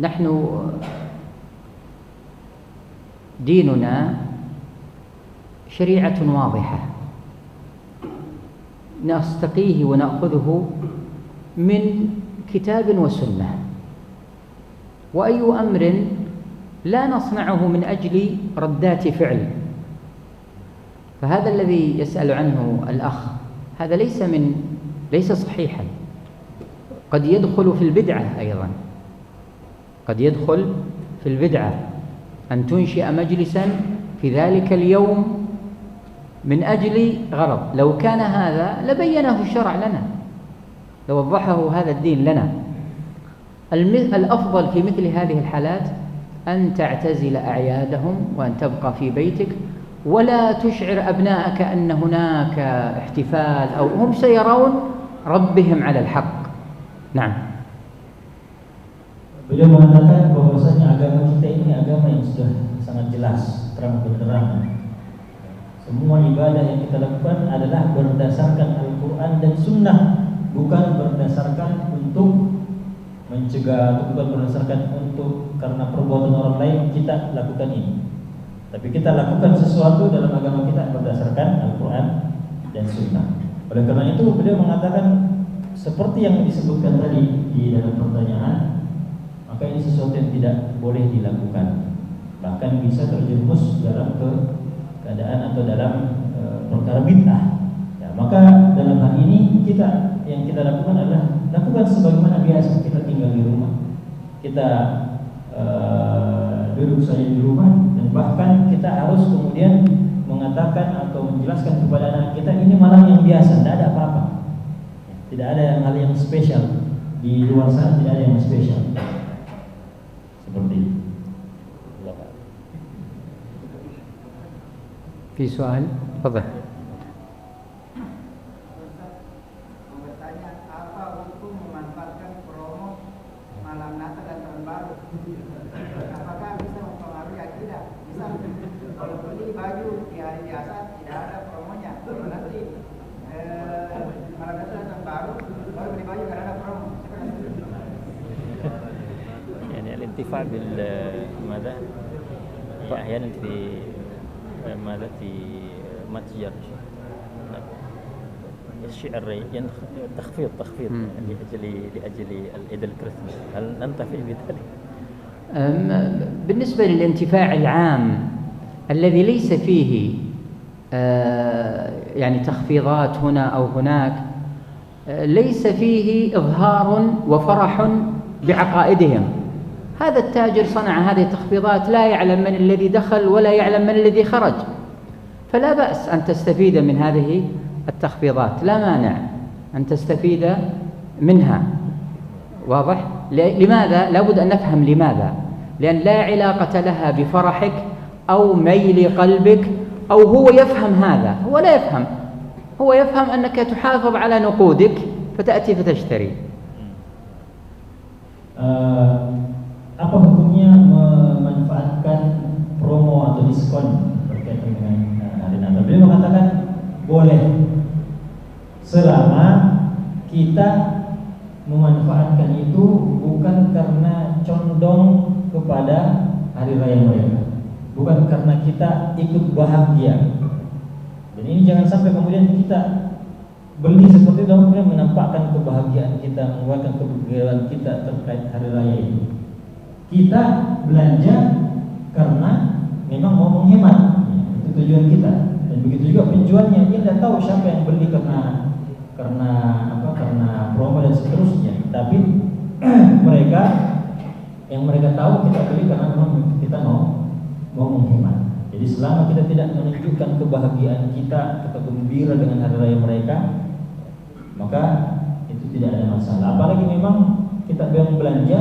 نحن ديننا شريعة واضحة نستقيه ونأخذه من كتاب وسنة، وأي أمر لا نصنعه من أجل ردات فعل. فهذا الذي يسأل عنه الأخ هذا ليس صحيحا، قد يدخل في البدعة أيضا، قد يدخل في البدعة أن تنشئ مجلسا في ذلك اليوم من أجل غرض. لو كان هذا لبينه الشرع لنا، لوضحه هذا الدين لنا. الأفضل في مثل هذه الحالات أن تعتزل أعيادهم وأن تبقى في بيتك ولا تشعر أبنائك أن هناك احتفال أو هم سيرون ربهم على الحق. نعم. Beliau mengatakan bahwasanya agama kita ini agama yang sudah sangat jelas, terang benderang. Semua ibadah yang kita lakukan adalah berdasarkan Al-Quran dan Sunnah, bukan berdasarkan untuk mencegah, bukan berdasarkan untuk karena perbuatan orang lain kita lakukan ini. Tapi kita lakukan sesuatu dalam agama kita berdasarkan Al-Quran dan Sunnah. Oleh karena itu beliau mengatakan seperti yang disebutkan tadi di dalam pertanyaan, maka ini sesuatu yang tidak boleh dilakukan, bahkan bisa terjerumus dalam keadaan atau dalam perkara bid'ah. Ya, maka dalam hal ini yang kita lakukan adalah lakukan sebagaimana biasa kita tinggal di rumah, kita duduk saja di rumah, dan bahkan kita harus kemudian mengatakan atau menjelaskan kepada anak kita ini malam yang biasa, tidak ada apa-apa, tidak ada hal yang spesial di luar sana, tidak ada yang spesial. Seperti itu. في سؤال؟ تفضل. Bertanya, apa hukum memanfaatkan promo malam Natal dan Tahun Baru? Apakah bisa mempengaruhi akidah? Misal, kalau beli baju di hari biasa tidak ada promonya, kalau nanti malam Natal dan Tahun Baru baru beli baju karena ada promo. يعني الانتفاع ماذا أحيانا في ماذا في متجر الشعر تخفيض لأجل العيد الكريسماس، هل ننتفع بذلك؟ بالنسبة للانتفاع العام الذي ليس فيه يعني تخفيضات هنا أو هناك، ليس فيه إظهار وفرح بعقائدهم. هذا التاجر صنع هذه التخفيضات لا يعلم من الذي دخل ولا يعلم من الذي خرج، فلا بأس أن تستفيد من هذه التخفيضات، لا مانع أن تستفيد منها. واضح؟ لماذا؟ لابد أن نفهم لماذا، لأن لا علاقة لها بفرحك أو ميل قلبك، أو هو يفهم هذا، هو لا يفهم، هو يفهم أنك تحافظ على نقودك فتأتي فتشتري. Apa hukumnya memanfaatkan promo atau diskon berkaitan dengan hari Natal? Beliau mengatakan boleh selama kita memanfaatkan itu bukan karena condong kepada hari raya mereka, bukan karena kita ikut bahagia. Dan ini jangan sampai kemudian kita beli seperti itu kemudian menampakkan kebahagiaan kita, mengeluarkan kebahagiaan kita terkait hari raya itu. Kita belanja karena memang mau menghemat, itu tujuan kita. Dan begitu juga penjualnya, dia tidak tahu siapa yang beli karena promo dan seterusnya. Tapi mereka tahu kita beli karena memang kita mau menghemat. Jadi selama kita tidak menunjukkan kebahagiaan kita atau gembira dengan hari raya mereka, maka itu tidak ada masalah. Apalagi memang kita belanja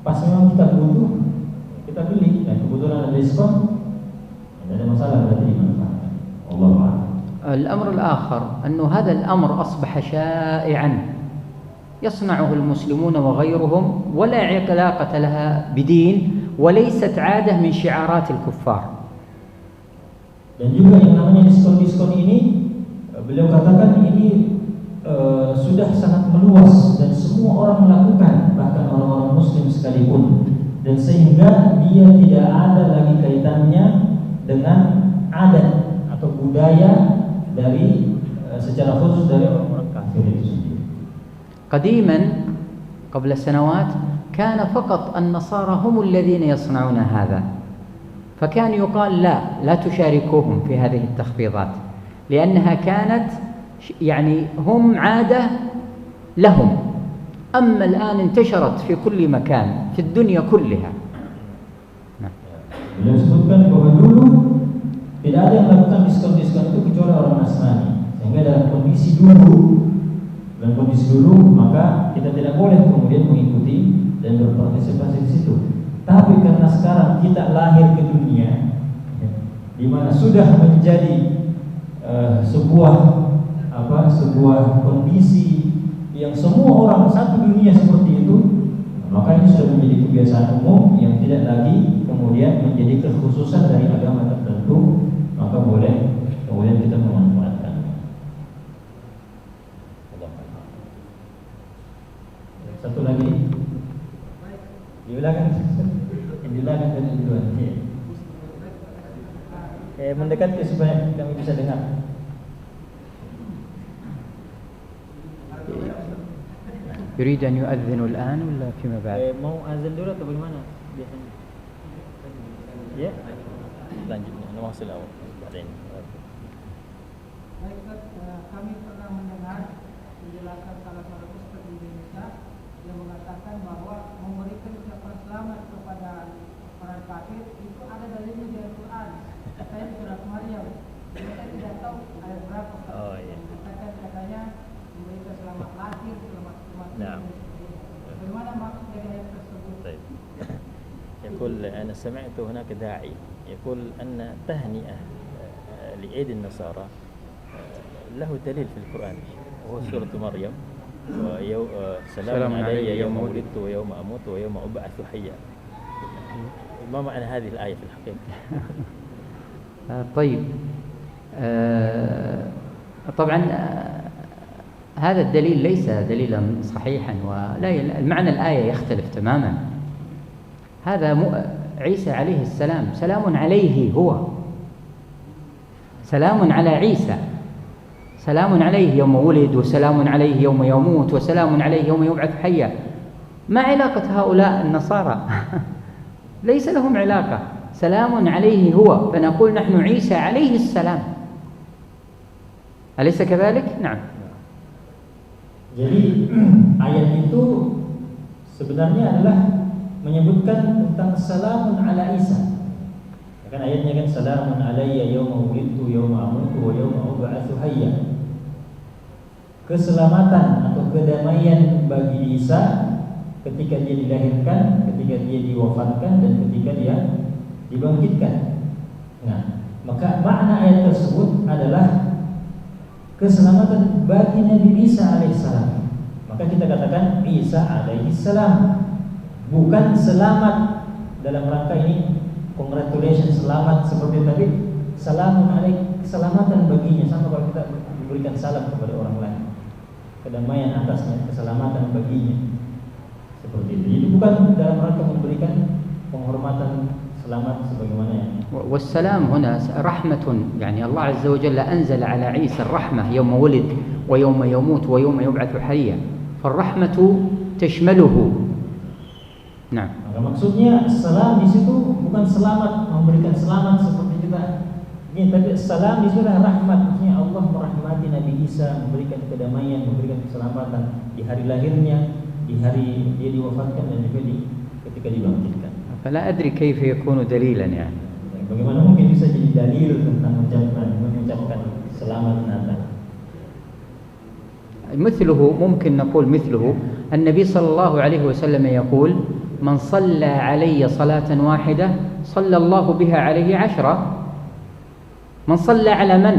pas memang kita butuh, kita beli dan kebetulan ada diskon, tidak ada masalah, berarti dimanfaatkan. Allahu a'lam. الأمر الآخر أنه هذا الأمر أصبح شائعا يصنعه المسلمون وغيرهم ولا علاقة لها بدين وليست عادة من شعارات الكفار. Dan juga yang namanya diskon-diskon ini, beliau katakan ini sudah sangat meluas dan semua orang melakukan, bahkan orang-orang muslim sekalipun, dan sehingga dia tidak ada lagi kaitannya dengan adat atau budaya dari secara khusus dari orang-orang kafir itu sendiri. قديما قبل سنوات كان فقط النصارى هم الذين يصنعون هذا، فكان يقال لا تشاركوهم في هذه التخفيضات لأنها كانت يعني هم عادة لهم. أما الآن انتشرت في كل مكان في الدنيا كلها. Beliau sebutkan bahwa dulu tidak ada yang melakukan diskon-diskon itu kecuali orang Nasrani, sehingga dalam kondisi dulu maka kita tidak boleh kemudian mengikuti dan berpartisipasi di situ. Tapi karena sekarang kita lahir ke dunia, di mana sudah menjadi sebuah kondisi yang semua orang satu dunia seperti itu, maka ini sudah menjadi kebiasaan umum yang tidak lagi kemudian menjadi kekhususan dari agama tertentu, maka boleh kemudian kita memanfaatkan. Satu lagi diulangan dari duluan. Mendekat supaya kami bisa dengar. يريد أن يؤذن الآن ولا فيما بعد؟ mau azan dulu atau bagaimana biasanya? Ya, lanjutnya nawassil awal. Baik, kami pernah mendengar penjelasan salah satu ustaz di Indonesia yang mengatakan bahwa memberikan ucapan selamat kepada orang kafir itu ada dalilnya di Al-Quran. Saya surat Maryam. Saya tidak tahu ayat berapa. Oh iya. Katanya memberikan selamat lahir, selamat kematian. Nah. Bagaimana maksud dari ayat tersebut? طيب. يقول أنا سمعت هناك داعي يقول أن تهنئة لعيد النصارى له دليل في القرآن وهو سورة مريم سلام علي يوم ولدت ويوم أموت ويوم أبعث حيا. ما معنى هذه الآية في الحقيقة؟ طيب طبعا هذا الدليل ليس دليلا صحيحا ولا المعنى الآية يختلف تماما. هذا عيسى عليه السلام سلام عليه، هو سلام على عيسى، سلام عليه يوم ولد وسلام عليه يوم يموت وسلام عليه يوم يبعث حيا. ما علاقة هؤلاء النصارى؟ ليس لهم علاقة. سلام عليه هو، فنقول نحن عيسى عليه السلام. أليس كذلك؟ نعم. Jadi ayat itu sebenarnya adalah menyebutkan tentang salamun ala Isa. Kan ayatnya kan salamun alayya yauma wulidtu yauma amutu wa yauma ub'atsu hayya. Keselamatan atau kedamaian bagi Isa ketika dia dilahirkan, ketika dia diwafatkan dan ketika dia dibangkitkan. Nah, maka makna ayat tersebut adalah keselamatan bagi Nabi Isa alaihissalam. Maka kita katakan Isa alaihissalam, bukan selamat dalam rangka ini congratulations, selamat seperti tadi, salamun alaik, keselamatan baginya, sama kalau kita memberikan salam kepada orang lain, kedamaian atasnya, keselamatan baginya, seperti itu. Jadi bukan dalam rangka memberikan penghormatan selamat sebagaimana yang والسلام هنا رحمة، يعني الله عز وجل أنزل على عيسى الرحمة يوم ولد ويوم يموت ويوم يبعث حيا، فالرحمة تشمله Nah. Maka maksudnya salam di situ bukan selamat, memberikan selamat seperti kita ini, tapi salam di situ adalah rahmat. Maksudnya Allah merahmati Nabi Isa, memberikan kedamaian, memberikan keselamatan di hari lahirnya, di hari dia diwafatkan dan juga ketika dibangkitkan. فلا أدري كيف يكون دليلا يعني. Bagaimana mungkin bisa jadi dalil tentang mengucapkan selamat Natal? مثله ممكن نقول مثله النبي صلى الله عليه وسلم يقول من صلى علي صلاة واحدة صلى الله بها عليه 10. من صلى على من؟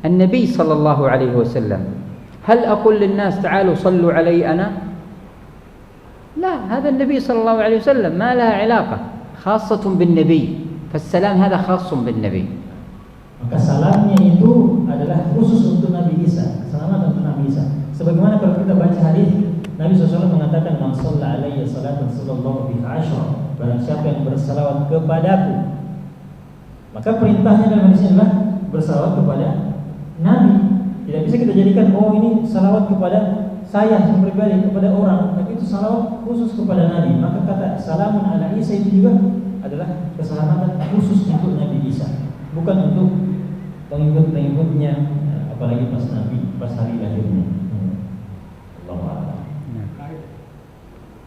النبي صلى الله عليه وسلم. هل أقول للناس تعالوا صلوا علي أنا؟ لا، هذا النبي صلى الله عليه وسلم ما لها علاقة، خاصة بالنبي، فالسلام هذا خاص بالنبي. Maka salamnya itu adalah khusus untuk Nabi Isa, keselamatan untuk Nabi Isa. Sebagaimana kalau kita baca hadis Nabi SAW mengatakan man shalla alayya salatan sallallahu biha 10, barang siapa yang bersalawat kepadaku. Maka perintahnya dalam hadis adalah bersalawat kepada Nabi. Tidak bisa kita jadikan ini salawat kepada saya pribadi, kepada orang, tapi itu salawat khusus kepada Nabi. Maka kata salamun ala Isa itu juga adalah keselamatan khusus untuk Nabi Isa, bukan untuk pengikut-pengikutnya, apalagi pas Nabi, pas hari lahirnya. Allahu a'lam.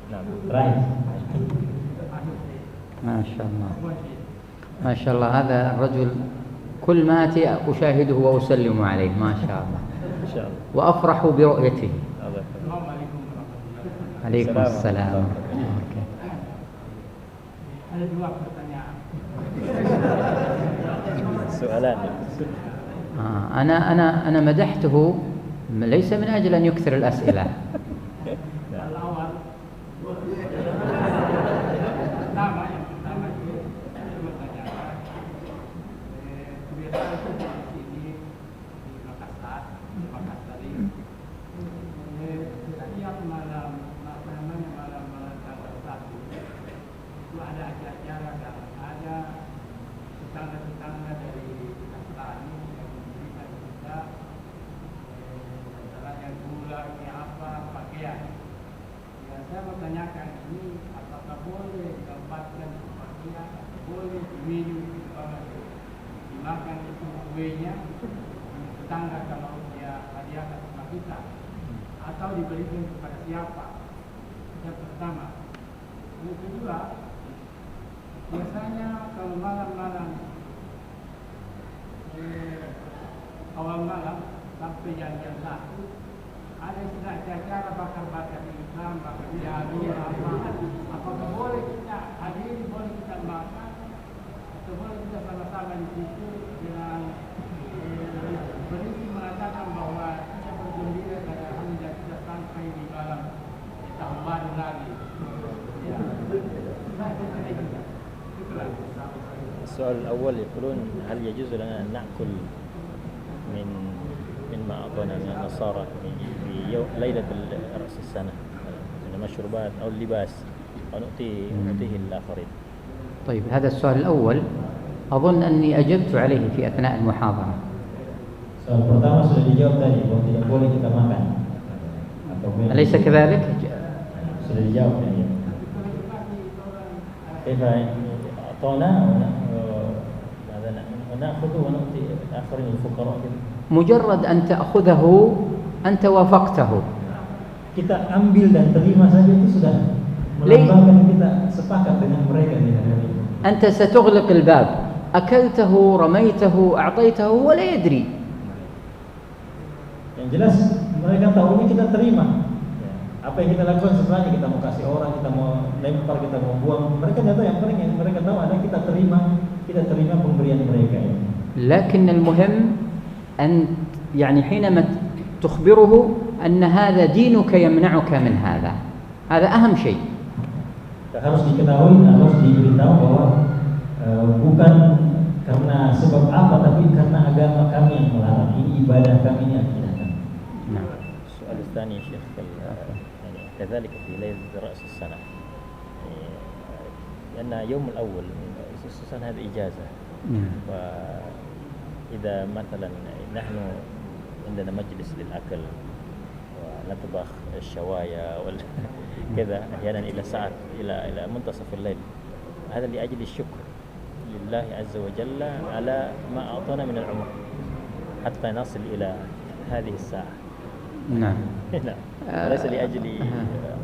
Nah, terakhir. ما شاء الله ما شاء الله. هذا الرجل كل ما أتي أشاهده وأسلم عليه ما شاء الله إن شاء الله. وأفرح برؤيته. Assalamualaikum. عليكم السلام. Ada dua pertanyaan. Soalan. أنا مدحته ليس من أجل أن يكثر الأسئلة. Saya bertanyakan ini apakah boleh didapatkan pakaian, boleh diminum, dimakan itu kuenya tetangga kalau dia hadiahkan sama kita, atau diberikan kepada siapa? Yang pertama. Yang kedua, biasanya kalau malam-malam awal malam sampai jam 1 ada istilah acara bakar-bakar Islam, bakar jagung, apakah boleh kita hadiri, boleh kita makan, atau boleh kita sama-sama di situ dengan berisi mengatakan bahwa kita bergembira pada hingga kita sampai di malam tahun baru lagi. السؤال الأول يقولون هل يجوز لنا أن نأكل مما أعطانا من النصارى في ليلة رأس السنة من المشروبات أو اللباس ونؤتيه الآخرين؟ طيب هذا السؤال الأول أظن أني أجبت عليه في أثناء المحاضرة. Soal pertama sudah dijawab tadi bahwa tidak boleh kita makan. أليس كذلك؟ Sudah dijawab tadi. كيف أعطانا ونأخذه ونؤتي الآخرين الفقراء. مجرد أن تأخذه أنت وافقته. Kita ambil dan terima saja itu sudah melambangkan kita sepakat dengan mereka di hari itu. أنت ستغلق الباب، أكلته رميته أعطيته ولا يدري. Yang jelas mereka tahu ini kita terima. Apa yang kita lakukan setelahnya, kita mau kasih orang, kita mau lempar, kita mau buang, mereka tidak tahu. Yang paling yang mereka tahu adalah kita terima pemberian mereka. لكن المهم أن يعني حينما تخبره أن هذا دينك يمنعك من هذا أهم شيء. Harus diketahui, harus diberitahu bahwa bukan karena sebab apa, tapi karena agama kami yang melarang. Ini ibadah kami, ini akidah kami. نعم. السؤال الثاني يا شيخ كذلك في ليلة رأس السنة، لأن يوم الأول خصوصا هذه إجازة. وإذا مثلا نحن عندنا مجلس للأكل ونطبخ الشواية كذا أحيانا إلى ساعة إلى منتصف الليل. هذا لأجل الشكر لله عز وجل على ما أعطانا من العمر حتى نصل إلى هذه الساعة. نعم. نعم. وليس لأجل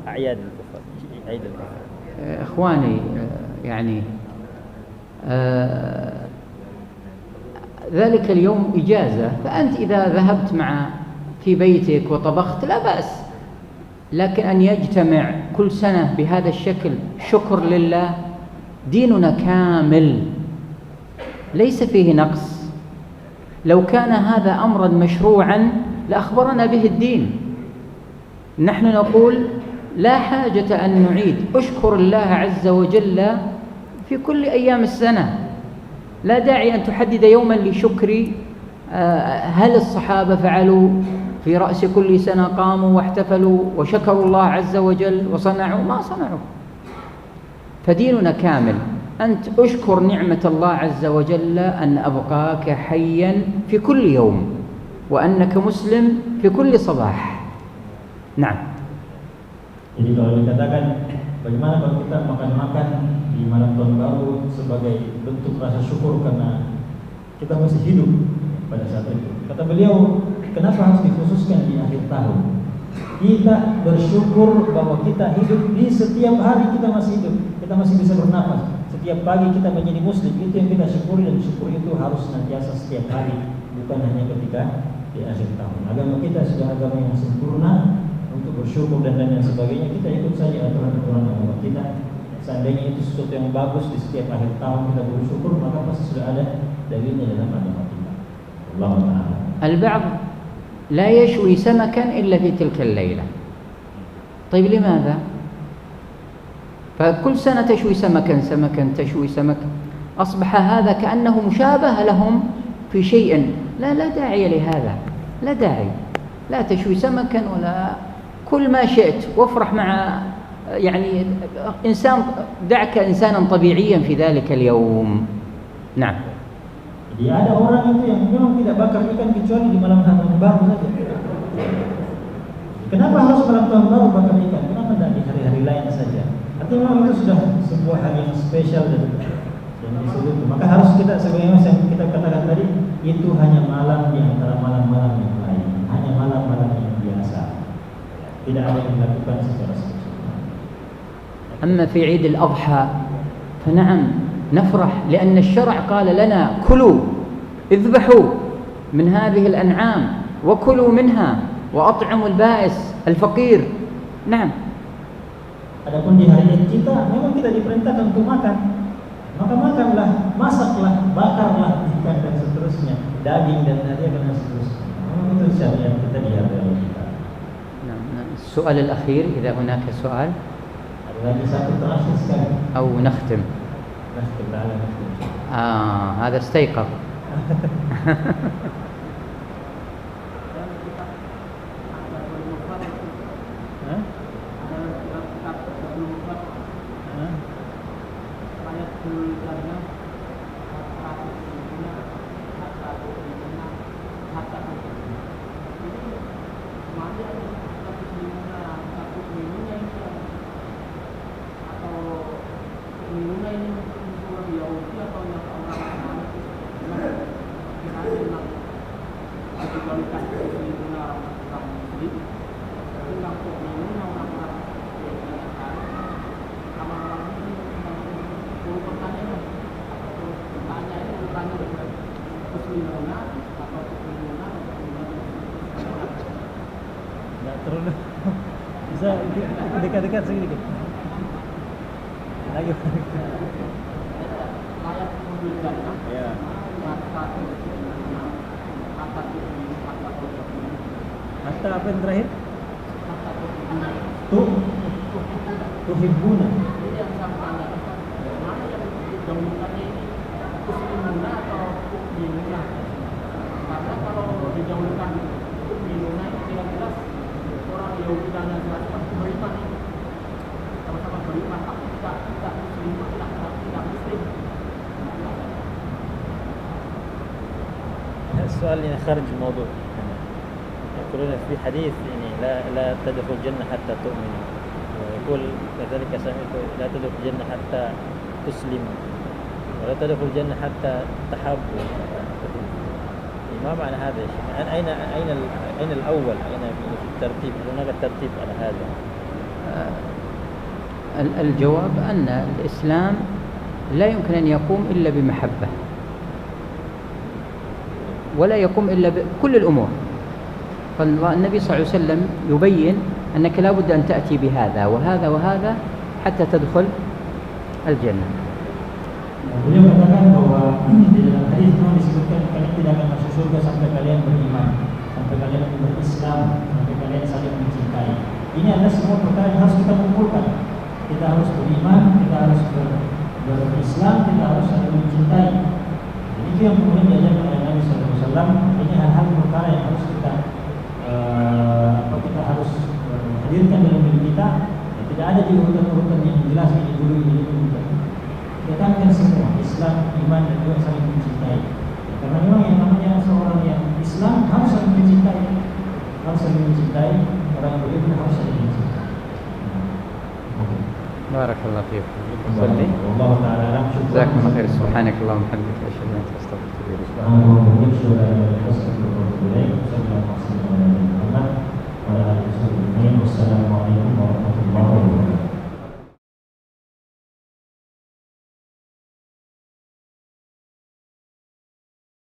أعياد الكفر، عيد الكفر. إخواني، يعني ذلك اليوم إجازة، فأنت إذا ذهبت في بيتك وطبخت لا بأس، لكن أن يجتمع كل سنة بهذا الشكل شكر لله، ديننا كامل ليس فيه نقص. لو كان هذا أمرا مشروعا لأخبرنا به الدين. نحن نقول لا حاجة أن نعيد، أشكر الله عز وجل في كل أيام السنة، لا داعي أن تحدد يوما لشكري. هل الصحابة فعلوا في رأس كل سنة قاموا واحتفلوا وشكروا الله عز وجل وصنعوا؟ ما صنعوا. فديننا كامل. أنت أشكر نعمة الله عز وجل أن أبقاك حيا في كل يوم، وأنك مسلم في كل صباح. نعم. Jadi kalau dikatakan bagaimana kalau kita makan-makan di malam tahun baru sebagai bentuk rasa syukur karena kita masih hidup pada saat itu. Kata beliau, kenapa harus dikhususkan di akhir tahun? Kita bersyukur bahwa kita hidup di setiap hari, kita masih hidup, kita masih bisa bernafas. Setiap pagi kita menjadi muslim, itu yang kita syukuri, dan syukur itu harus senantiasa setiap hari, bukan hanya ketika di akhir tahun. Agama kita sudah agama yang sempurna untuk bersyukur dan lain sebagainya. Kita ikut saja aturan-aturan agama kita. Seandainya itu sesuatu yang bagus di setiap akhir tahun kita bersyukur, maka pasti sudah ada dalilnya dalam agama kita. Allah Ta'ala. البعض لا يشوي سمكا إلا في تلك الليلة. طيب لماذا؟ فكل سنة تشوي سمكا تشوي سمكا، أصبح هذا كأنه مشابه لهم في شيء. لا داعي لهذا، لا داعي. لا تشوي سمكا ولا كل ما شئت، وافرح مع يعني إنسان، دعك إنسانا طبيعيا في ذلك اليوم. نعم. Jadi ada orang itu yang memang tidak bakar ikan kecuali di malam tahun baru saja. Kenapa harus malam tahun baru bakar ikan? Kenapa tidak di hari-hari lain saja? Artinya memang itu sudah sebuah hari yang spesial dan disebut. Maka harus kita, sebagaimana yang kita katakan tadi, itu hanya malam di antara malam-malam yang lain, hanya malam-malam yang biasa. Tidak ada yang dilakukan secara spesial. أما في عيد الأضحى فنعم نفرح، لأن الشرع قال لنا كلوا، اذبحوا من هذه الأنعام وكلوا منها وأطعموا البائس الفقير. نعم. Adapun di hari Id kita memang kita diperintahkan untuk makan. Maka makanlah, masaklah, bakarlah ikan dan seterusnya, daging dan seterusnya. Memang itu syariat kita di hari kita. السؤال الأخير إذا هناك سؤال أو نختم. هذا استيقظ. Bisa dekat-dekat sedikit. Lagi. Ya. Hatta apa yang terakhir? Tuhibbuna. Karena kalau dijauhkan minumnya itu jelas orang Yahudi dan Nasrani pasti beriman, sama-sama beriman, tapi tidak muslim, tidak muslim. السؤال اللي خارج الموضوع يقولون في حديث يعني لا تدخل الجنة حتى تؤمن، ويقول كذلك سمعت لا تدخل الجنة حتى تسلم، ولا تدخل الجنة حتى تحب. ما معنى هذا يا شيخ؟ أين الأول؟ أين في الترتيب؟ هناك ترتيب على هذا؟ الجواب أن الإسلام لا يمكن أن يقوم إلا بمحبة، ولا يقوم إلا بكل الأمور. فالنبي صلى الله عليه وسلم يبين أنك لا بد أن تأتي بهذا وهذا وهذا حتى تدخل الجنة. Beliau katakan bahwa di dalam hadis memang disebutkan kalian tidak akan masuk surga sampai kalian beriman, sampai kalian berislam, sampai kalian saling mencintai. Ini adalah semua perkara yang harus kita kumpulkan. Kita harus beriman, kita harus berislam, kita harus saling mencintai. Jadi itu yang kemudian diajarkan oleh Nabi SAW. Ini hal-hal perkara yang harus kita harus hadirkan dalam diri kita. Tidak ada di urutan-urutan yang jelas ini dulu ini dulu. Datangkan semua Islam, iman dan juga saling mencintai. Karena memang yang namanya seorang yang Islam harus saling mencintai, orang yang beriman harus saling mencintai. Barakallahu fiikum. Allah Taala alam. Jazakumullah khair. Subhanakallahumma wa bihamdika asyhadu an la ilaha illa anta astaghfiruka wa atubu ilaik.